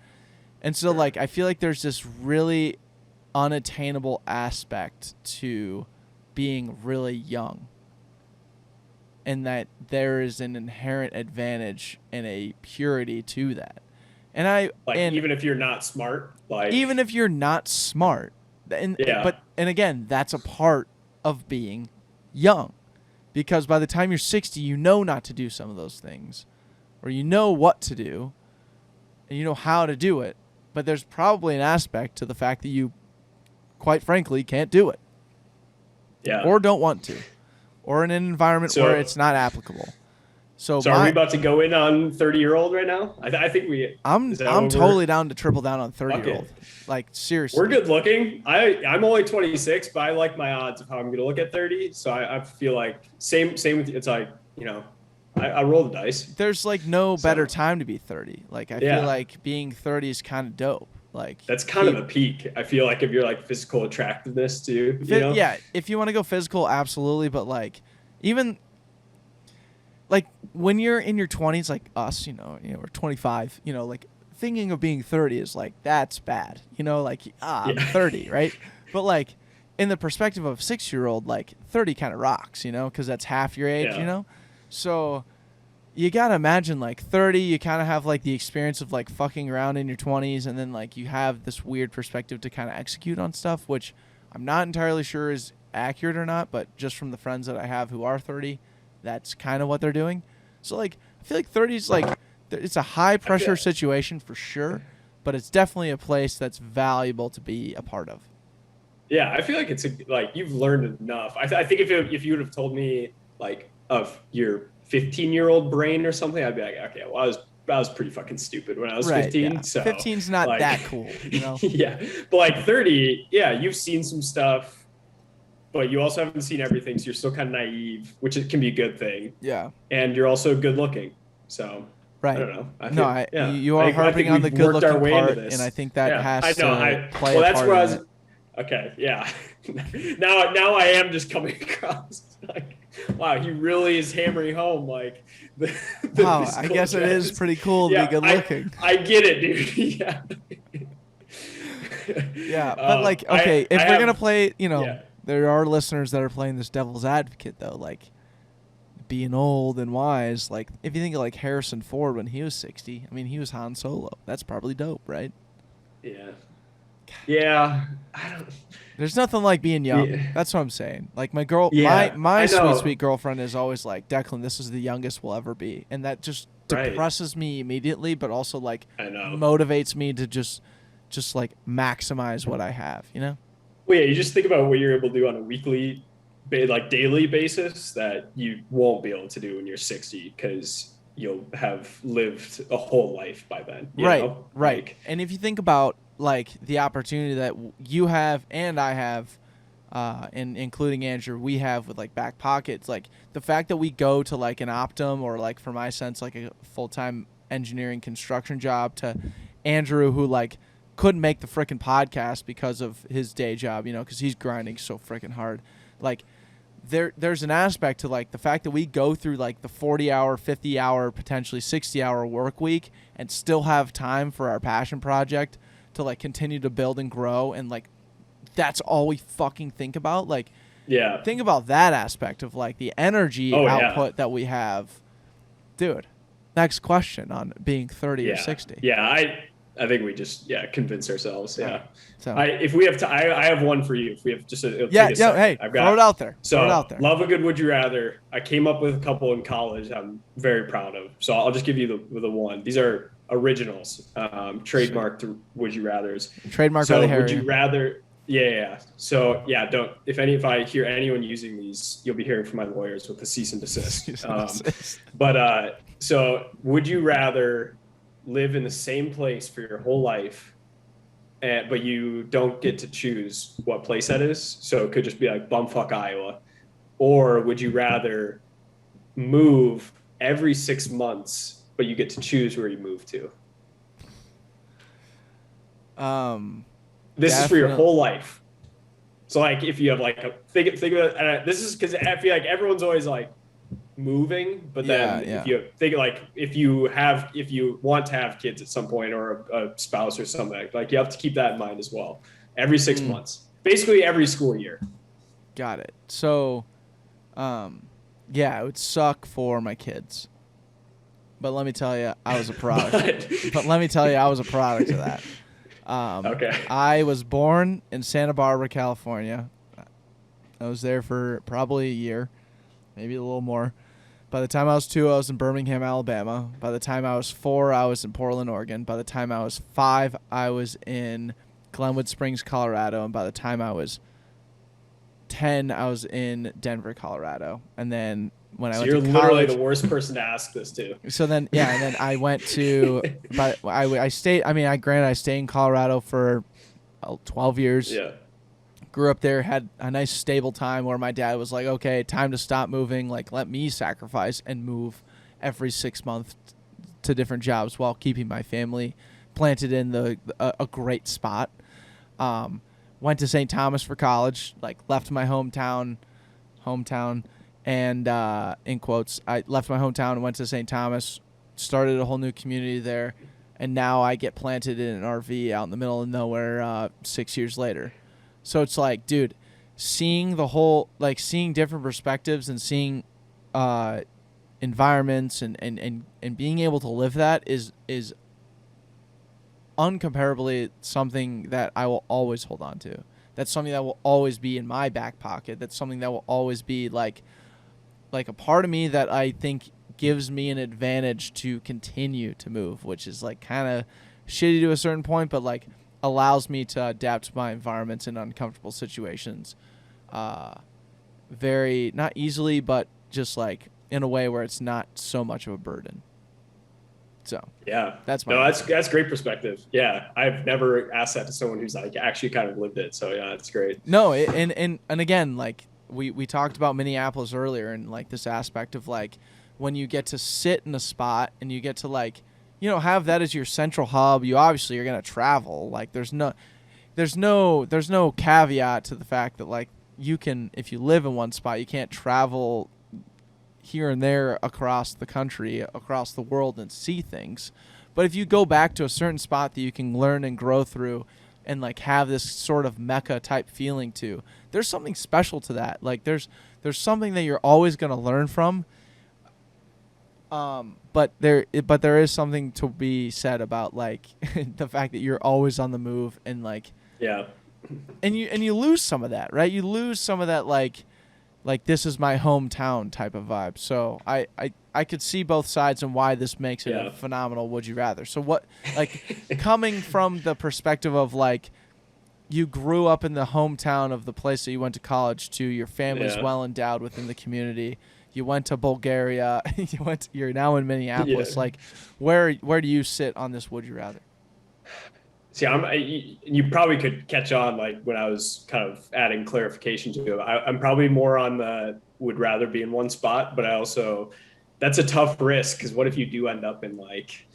And so, like, I feel like there's this really unattainable aspect to being really young. And that there is an inherent advantage and a purity to that. And even if you're not smart, like even if you're not smart, and again, that's a part of being young, because by the time you're 60, you know not to do some of those things, or you know what to do, and you know how to do it. But there's probably an aspect to the fact that you, quite frankly, can't do it, or don't want to, or in an environment where it's not applicable. So are we about to go in on 30-year-old right now? I think we. I'm totally down to triple down on 30-year-old. Like, seriously. We're good looking. I'm only 26, but I like my odds of how I'm going to look at 30. So I feel like same with you. It's like, you know, I roll the dice. There's like no better time to be 30. Like, I feel like being 30 is kind of dope. Like, that's kind of a peak. I feel like if you're like physical attractiveness too, you know? Yeah. If you want to go physical, absolutely. But like, even like when you're in your 20s, like us, you know, we're 25, you know, like thinking of being 30 is like, that's bad, you know, like, I'm 30, right? But like in the perspective of a 6-year-old, like 30 kind of rocks, you know, because that's half your age, you know? So you got to imagine like 30, you kind of have like the experience of like fucking around in your 20s, and then like you have this weird perspective to kind of execute on stuff, which I'm not entirely sure is accurate or not, but just from the friends that I have who are 30, that's kind of what they're doing. So like I feel like 30 is like, it's a high pressure situation for sure, but it's definitely a place that's valuable to be a part of. Yeah, I feel like it's like you've learned enough. I think if you would have told me like of your 15-year-old brain or something, I'd be like, okay, well, I was pretty fucking stupid when I was 15. Yeah. So 15's not like, that cool, you know? Yeah, but like 30, you've seen some stuff, but you also haven't seen everything, so you're still kind of naive, which can be a good thing. Yeah. And you're also good looking, so I don't know. You are harping on the good looking part, and I think that has to play a part in it. Okay, yeah. now I am just coming across like, wow, he really is hammering home like wow, I guess it is pretty cool to be good looking. I get it, dude. Yeah. Yeah, but like, okay, if we're gonna play, you know, there are listeners that are playing this devil's advocate though, like being old and wise. Like if you think of like Harrison Ford when he was 60, I mean, he was Han Solo. That's probably dope, right? Yeah. Yeah. There's nothing like being young. Yeah. That's what I'm saying. Like my my sweet girlfriend is always like, Declan, this is the youngest we'll ever be, and that just depresses me immediately, but also like motivates me to just like maximize what I have, you know? Well, yeah, you just think about what you're able to do on a weekly, like daily basis that you won't be able to do when you're 60 because you'll have lived a whole life by then. You know? Right. Like, and if you think about like the opportunity that you have and I have, and including Andrew, we have with like Backpocket, like the fact that we go to like an Optum or like for my sense like a full-time engineering construction job, to Andrew who like couldn't make the frickin' podcast because of his day job, you know, because he's grinding so frickin' hard. Like there's an aspect to like the fact that we go through like the 40-hour, 50-hour, potentially 60-hour work week and still have time for our passion project to like continue to build and grow, and like that's all we fucking think about. Like, think about that aspect of like the energy output that we have, dude. Next question on being 30 or 60. Yeah, I think we just convince ourselves. Yeah. Right. So If we have I have one for you. If we have just hey, throw it out there. Throw it out there. Love a good would you rather. I came up with a couple in college I'm very proud of. So I'll just give you the one. These are originals, trademarked would you rathers. Trademark by the Harrier. Would you rather? Yeah. So don't. If I hear anyone using these, you'll be hearing from my lawyers with the cease and desist. So would you rather live in the same place for your whole life, but you don't get to choose what place that is? So it could just be like bumfuck Iowa, or would you rather move every 6 months, but you get to choose where you move to? This is for your whole life. So like if you have like think about this is because I feel like everyone's always like moving, but then if you think like if you want to have kids at some point or a spouse or something, like you have to keep that in mind as well. Every 6 months, basically every school year. Got it. So, it would suck for my kids, but let me tell you, I was a product. But let me tell you, I was a product of that. Okay. I was born in Santa Barbara, California. I was there for probably a year, maybe a little more. By the time I was 2, I was in Birmingham, Alabama. By the time I was 4, I was in Portland, Oregon. By the time I was 5, I was in Glenwood Springs, Colorado. And by the time I was 10, I was in Denver, Colorado. And then when I went to college, you're literally the worst person to ask this to. So then, and then I went to, but I stayed. I mean, I stayed in Colorado for 12 years. Yeah. Grew up there, had a nice stable time where my dad was like, okay, time to stop moving. Like, let me sacrifice and move every 6 months to different jobs while keeping my family planted in a great spot. Went to St. Thomas for college, like left my hometown, and in quotes, I left my hometown and went to St. Thomas, started a whole new community there, and now I get planted in an RV out in the middle of nowhere 6 years later. So it's like, dude, seeing seeing different perspectives and seeing environments and being able to live that is uncomparably something that I will always hold on to. That's something that will always be in my back pocket. That's something that will always be like a part of me that I think gives me an advantage to continue to move, which is like kind of shitty to a certain point, but like allows me to adapt to my environments in uncomfortable situations very, not easily, but just like in a way where it's not so much of a burden. So that's great perspective. Yeah, I've never asked that to someone who's like actually kind of lived it. So yeah, it's great. No, and again, like we talked about Minneapolis earlier, and like this aspect of like when you get to sit in a spot and you get to like, have that as your central hub. You obviously are going to travel. Like there's no caveat to the fact that like you can, if you live in one spot, you can't travel here and there across the country, across the world, and see things. But if you go back to a certain spot that you can learn and grow through and like have this sort of Mecca type feeling to, there's something special to that. Like there's something that you're always going to learn from. But there is something to be said about like the fact that you're always on the move and like, and you lose some of that, right? You lose some of that like this is my hometown type of vibe. So I could see both sides and why this makes it a phenomenal would you rather. So what, like coming from the perspective of like you grew up in the hometown of the place that you went to college to, your family's well endowed within the community. You went to Bulgaria. You're now in Minneapolis. Like, where do you sit on this? Would you rather? See, you probably could catch on like when I was kind of adding clarification to it. I'm probably more on the would rather be in one spot, but that's a tough risk because what if you do end up in like,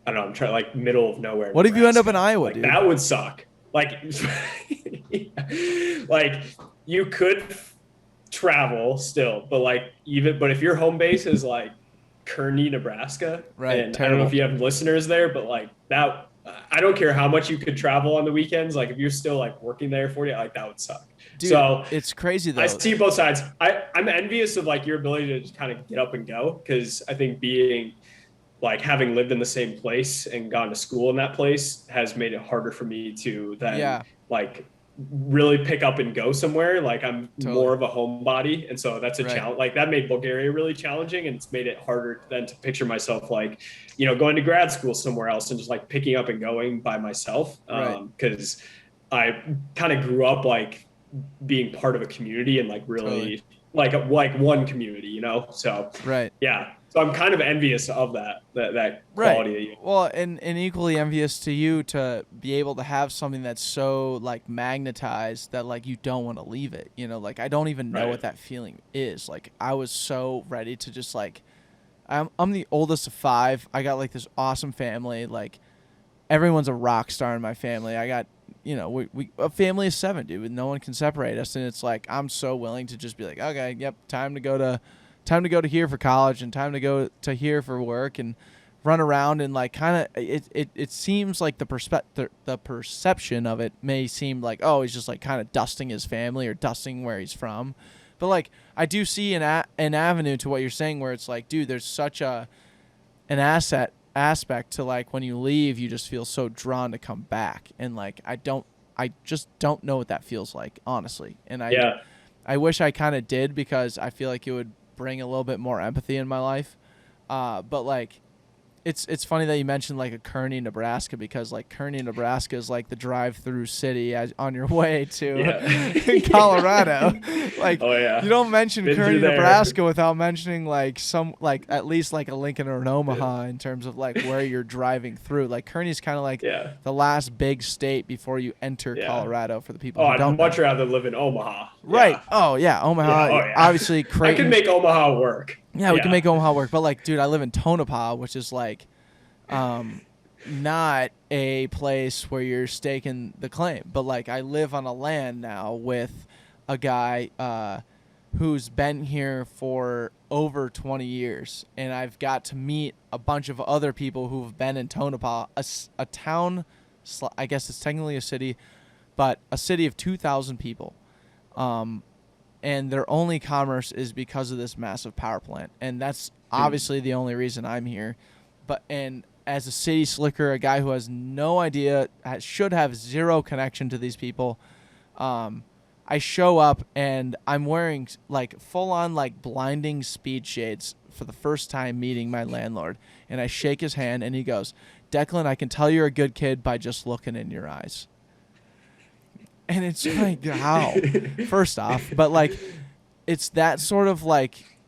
I don't know, I'm trying like middle of nowhere. What if you end up in Iowa, like, dude? That would suck. Like, like you could travel still, but if your home base is like Kearney, Nebraska, right? And I don't know if you have listeners there, but like that, I don't care how much you could travel on the weekends. Like if you're still like working there for you, like that would suck. Dude, so it's crazy though. I see both sides. I'm envious of like your ability to just kind of get up and go because I think being like having lived in the same place and gone to school in that place has made it harder for me to then like really pick up and go somewhere. Like I'm more of a homebody. And so that's a challenge. Like that made Bulgaria really challenging, and it's made it harder then to picture myself like, you know, going to grad school somewhere else and just like picking up and going by myself. Cause I kind of grew up like being part of a community and like really like one community, you know? So yeah. So I'm kind of envious of that quality. Well, and equally envious to you to be able to have something that's so like magnetized that like you don't want to leave it. You know, like I don't even know what that feeling is. Like I was so ready to just like, I'm the oldest of 5. I got like this awesome family. Like everyone's a rock star in my family. I got, you know, we a family of 7, dude. No one can separate us, and it's like I'm so willing to just be like, okay, yep, time to go to here for college and time to go to here for work and run around and like kind of it seems like the perception of it may seem like, oh, he's just like kind of dusting his family or dusting where he's from. But like I do see an avenue to what you're saying where it's like, dude, there's such an aspect to like when you leave, you just feel so drawn to come back. And like I just don't know what that feels like, honestly. And I wish I kind of did, because I feel like it would bring a little bit more empathy in my life. But like it's funny that you mentioned like a Kearney, Nebraska, because like Kearney, Nebraska is like the drive-through city on your way to Colorado. Like you don't mention Kearney, Nebraska without mentioning like some like at least like a Lincoln or an Omaha in terms of like where you're driving through. Like Kearney's kind of like the last big state before you enter Colorado for the people who don't I'd much rather live in Omaha. Right. Oh yeah, Omaha. Obviously Creighton. I can make Omaha work. Yeah, we can make Omaha work. But like, dude, I live in Tonopah, which is like not a place where you're staking the claim. But like I live on a land now with a guy who's been here for over 20 years. And I've got to meet a bunch of other people who've been in Tonopah, a town, I guess it's technically a city, but a city of 2,000 people. And their only commerce is because of this massive power plant. And that's obviously the only reason I'm here. And as a city slicker, a guy who has no idea, should have zero connection to these people, I show up and I'm wearing like full on like blinding speed shades for the first time meeting my landlord. And I shake his hand and he goes, "Declan, I can tell you're a good kid by just looking in your eyes." And it's like, how? First off, but like, it's that sort of like,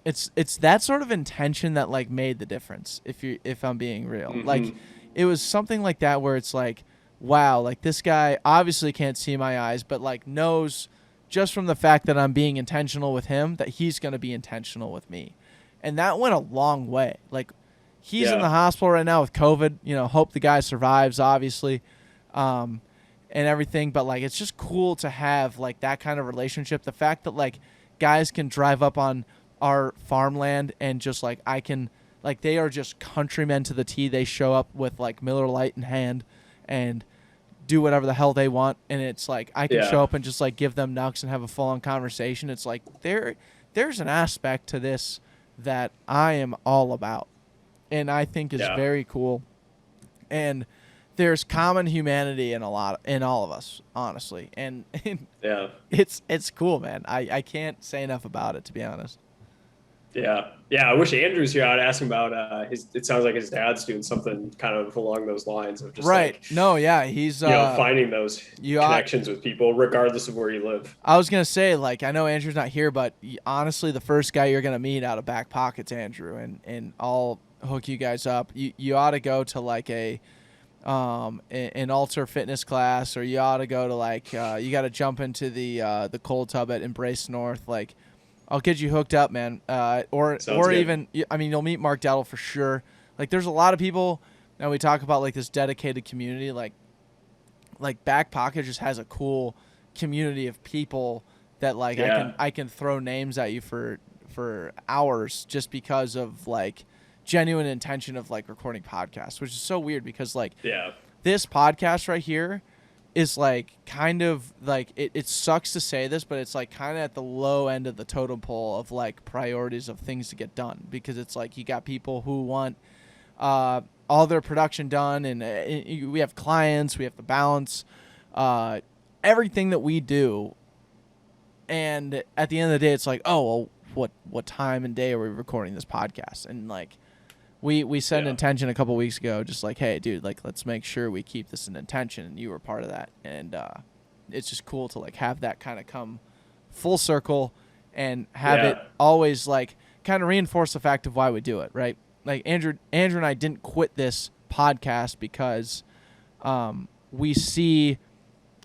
it's that sort of intention that like made the difference. If I'm being real, like, it was something like that where it's like, wow, like this guy obviously can't see my eyes, but like knows just from the fact that I'm being intentional with him that he's gonna be intentional with me, and that went a long way. Like, he's in the hospital right now with COVID. You know, hope the guy survives, obviously. And everything, but like it's just cool to have like that kind of relationship. The fact that like guys can drive up on our farmland and just like I can, like, they are just countrymen to the T. They show up with like Miller Lite in hand and do whatever the hell they want, and it's like I can show up and just like give them nugs and have a full on conversation. It's like there's an aspect to this that I am all about, and I think is very cool. And there's common humanity in all of us, honestly, and it's cool, man. I can't say enough about it, to be honest. Yeah. I wish Andrew's here. I'd ask him about it sounds like his dad's doing something kind of along those lines of just he's finding those connections with people regardless of where you live. I was gonna say, like, I know Andrew's not here, but honestly, the first guy you're gonna meet out of Backpocket's Andrew, and I'll hook you guys up. You ought to go to like an alter fitness class, or you ought to go to like you got to jump into the cold tub at Embrace North. Like, I'll get you hooked up, man. Or even, I mean, you'll meet Mark Dowdle for sure. Like, there's a lot of people, and we talk about like this dedicated community. Like Backpocket just has a cool community of people that like I can throw names at you for hours just because of like genuine intention of like recording podcasts, which is so weird because like this podcast right here is like kind of like it sucks to say this, but it's like kind of at the low end of the totem pole of like priorities of things to get done, because it's like you got people who want all their production done, and we have clients, we have to balance everything that we do, and at the end of the day it's like, oh well, what time and day are we recording this podcast? And like we set an intention a couple weeks ago, just like, hey dude, like let's make sure we keep this an intention, and you were part of that. And it's just cool to like have that kind of come full circle and have it always like kind of reinforce the fact of why we do it, right? Like Andrew and I didn't quit this podcast because we see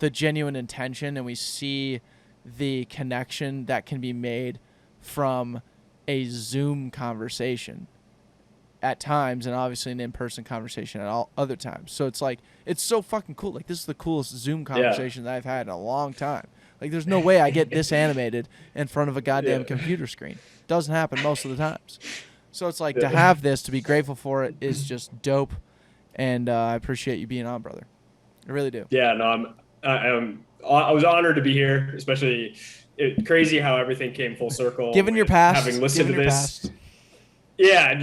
the genuine intention, and we see the connection that can be made from a Zoom conversation at times, and obviously an in-person conversation at all other times. So it's like, it's so fucking cool. Like, this is the coolest Zoom conversation that I've had in a long time. Like, there's no way I get this animated in front of a goddamn computer screen. Doesn't happen most of the times. So it's like, to have this, to be grateful for it, is just dope. And I appreciate you being on, brother. I really do. Yeah, no, I was honored to be here, especially crazy how everything came full circle. Given your past, having listened to this. Yeah, and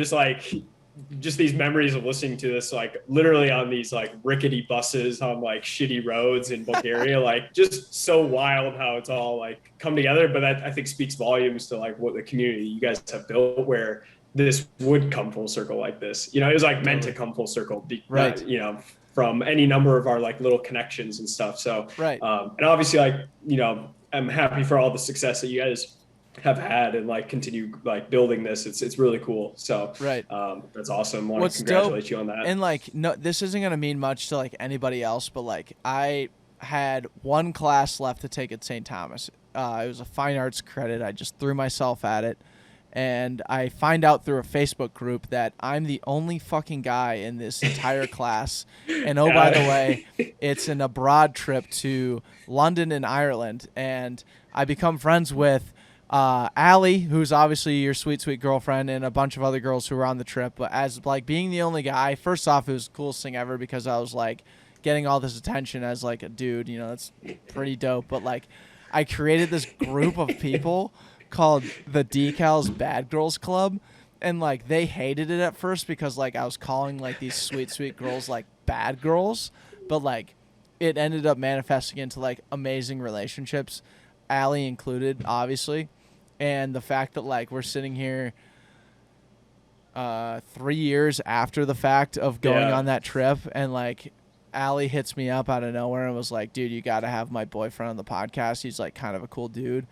just these memories of listening to this, like literally on these like rickety buses on like shitty roads in Bulgaria, like just so wild how it's all like come together. But that I think speaks volumes to like what the community you guys have built, where this would come full circle like this. You know, it was like meant to come full circle, right? You know, from any number of our like little connections and stuff. So, right. And obviously, like, you know, I'm happy for all the success that you guys have had and like continue like building this. It's really cool. So right. That's awesome. Want to congratulate you on that. And like, no, this isn't gonna mean much to like anybody else, but like I had one class left to take at St. Thomas. It was a fine arts credit. I just threw myself at it, and I find out through a Facebook group that I'm the only fucking guy in this entire class. And oh, by the way, it's an abroad trip to London and Ireland, and I become friends with Allie, who's obviously your sweet, sweet girlfriend, and a bunch of other girls who were on the trip. But as like being the only guy, first off, it was the coolest thing ever, because I was like getting all this attention as like a dude, you know, that's pretty dope. But like I created this group of people called the Decals Bad Girls Club, and like they hated it at first because like I was calling like these sweet, sweet girls like bad girls, but like it ended up manifesting into like amazing relationships, Allie included, obviously. And the fact that like we're sitting here 3 years after the fact of going on that trip, and like Allie hits me up out of nowhere and was like, dude, you got to have my boyfriend on the podcast. He's like kind of a cool dude.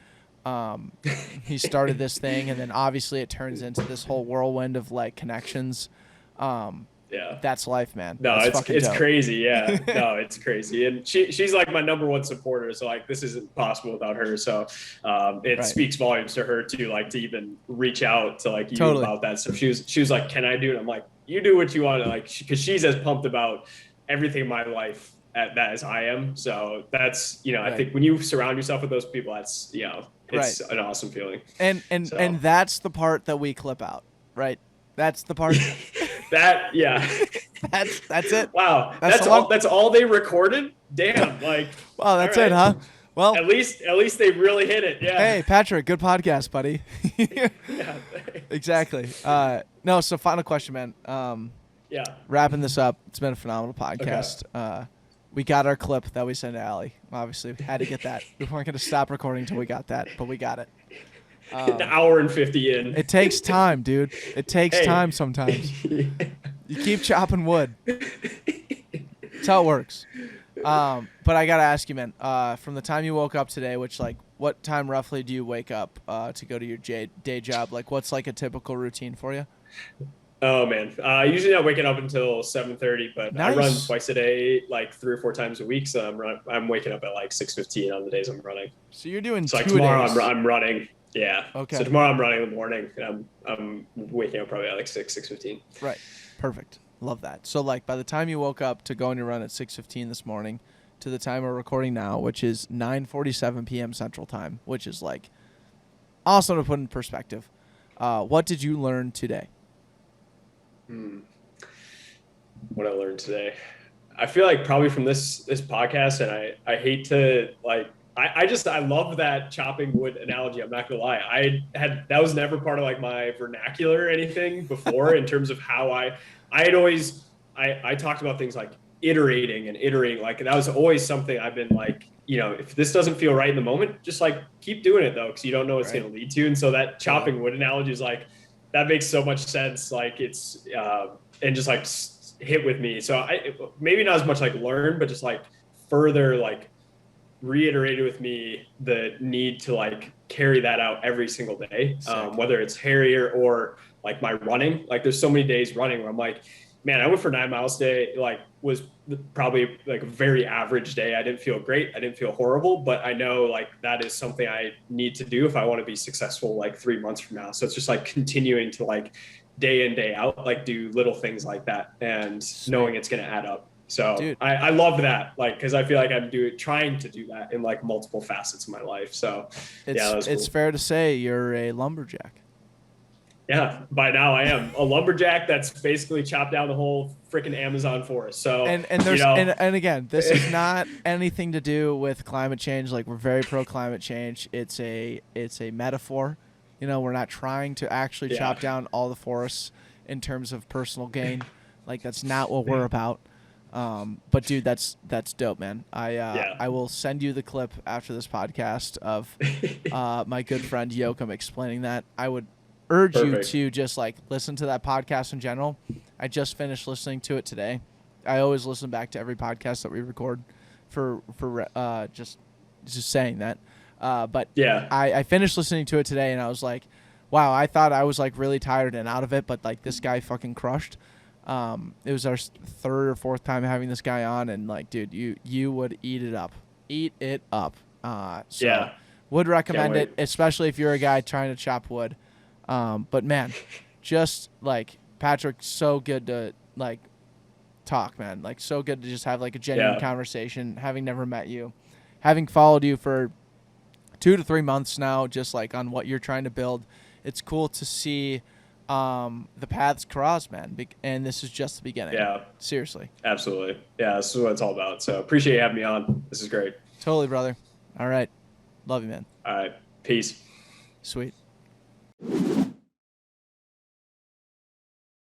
He started this thing, and then obviously it turns into this whole whirlwind of like connections. That's life, man. No, that's it's crazy. Yeah, no, it's crazy. And she's like my number one supporter. So like, this isn't possible without her. So it speaks volumes to her too, like to even reach out to like you about that. So she was like, can I do it? I'm like, you do what you want to, like, cause she's as pumped about everything in my life at that as I am. So that's, you know, I think when you surround yourself with those people, that's, you know, it's an awesome feeling. And that's the part that we clip out, right? That's the part. That's it. Wow. That's all they recorded? Damn. Like, wow, that's it, huh? Well, at least they really hit it. Yeah. Hey, Patrick, good podcast, buddy. Yeah. Exactly. No, so final question, man. Wrapping this up. It's been a phenomenal podcast. Okay. We got our clip that we sent to Allie. Obviously, we had to get that. We weren't going to stop recording until we got that, but we got it. An hour and 50 in. It takes time, dude. It takes time sometimes. You keep chopping wood. That's how it works. But I got to ask you, man, from the time you woke up today, which, like, what time roughly do you wake up to go to your day job? Like, what's, like, a typical routine for you? Oh, man. Usually not waking up until 7:30, but nice. I run twice a day, like 3 or 4 times a week. So I'm waking up at, like, 6:15 on the days I'm running. So you're doing so, like, 2 tomorrow days. I'm running. Yeah. Okay. So tomorrow I'm running in the morning, and I'm waking up probably at like 6:15. Right. Perfect. Love that. So like by the time you woke up to go on your run at 6:15 this morning to the time we're recording now, which is 9:47 p.m. Central Time, which is like awesome to put in perspective. What did you learn today? What I learned today. I feel like probably from this podcast, and I hate to like I love that chopping wood analogy. I'm not gonna lie. That was never part of like my vernacular or anything before in terms of how I had always I talked about things like iterating and iterating. Like that was always something I've been like, if this doesn't feel right in the moment, just like keep doing it though, because you don't know what it's gonna lead to. And so that chopping wood analogy is like that makes so much sense. Like it's and just like hit with me. So maybe not as much like learn, but just like further like reiterated with me the need to like carry that out every single day, whether it's Harrier or like my running. Like there's so many days running where I'm like, man, I went for 9 miles today. Like was probably like a very average day. I didn't feel great. I didn't feel horrible, but I know like that is something I need to do if I want to be successful like 3 months from now. So it's just like continuing to like day in, day out, like do little things like that and knowing it's going to add up. So I love that, like, because I feel like I'm trying to do that in like multiple facets of my life. So it's fair to say you're a lumberjack. Yeah, by now I am a lumberjack that's basically chopped down the whole freaking Amazon forest. So and there's and again, this is not anything to do with climate change. Like we're very pro climate change. It's a metaphor. We're not trying to actually chop down all the forests in terms of personal gain. Like that's not what we're about. But dude, that's dope, man. I will send you the clip after this podcast of my good friend Yoakum explaining that. I would urge you to just like listen to that podcast in general. I just finished listening to it today. I always listen back to every podcast that we record for just saying that. But I finished listening to it today and I was like, wow, I thought I was like really tired and out of it, but like this guy fucking crushed. It was our third or fourth time having this guy on, and like, dude, you would eat it up. Would recommend it, especially if you're a guy trying to chop wood. But man, just like Patrick, so good to like talk, man. Like so good to just have like a genuine conversation. Having never met you, having followed you for 2 to 3 months now, just like on what you're trying to build. It's cool to see the paths crossed, man, and this is just the beginning. Seriously, absolutely. This is what it's all about. So appreciate you having me on. This is great. Totally, brother. All right, love you, man. All right, peace. Sweet.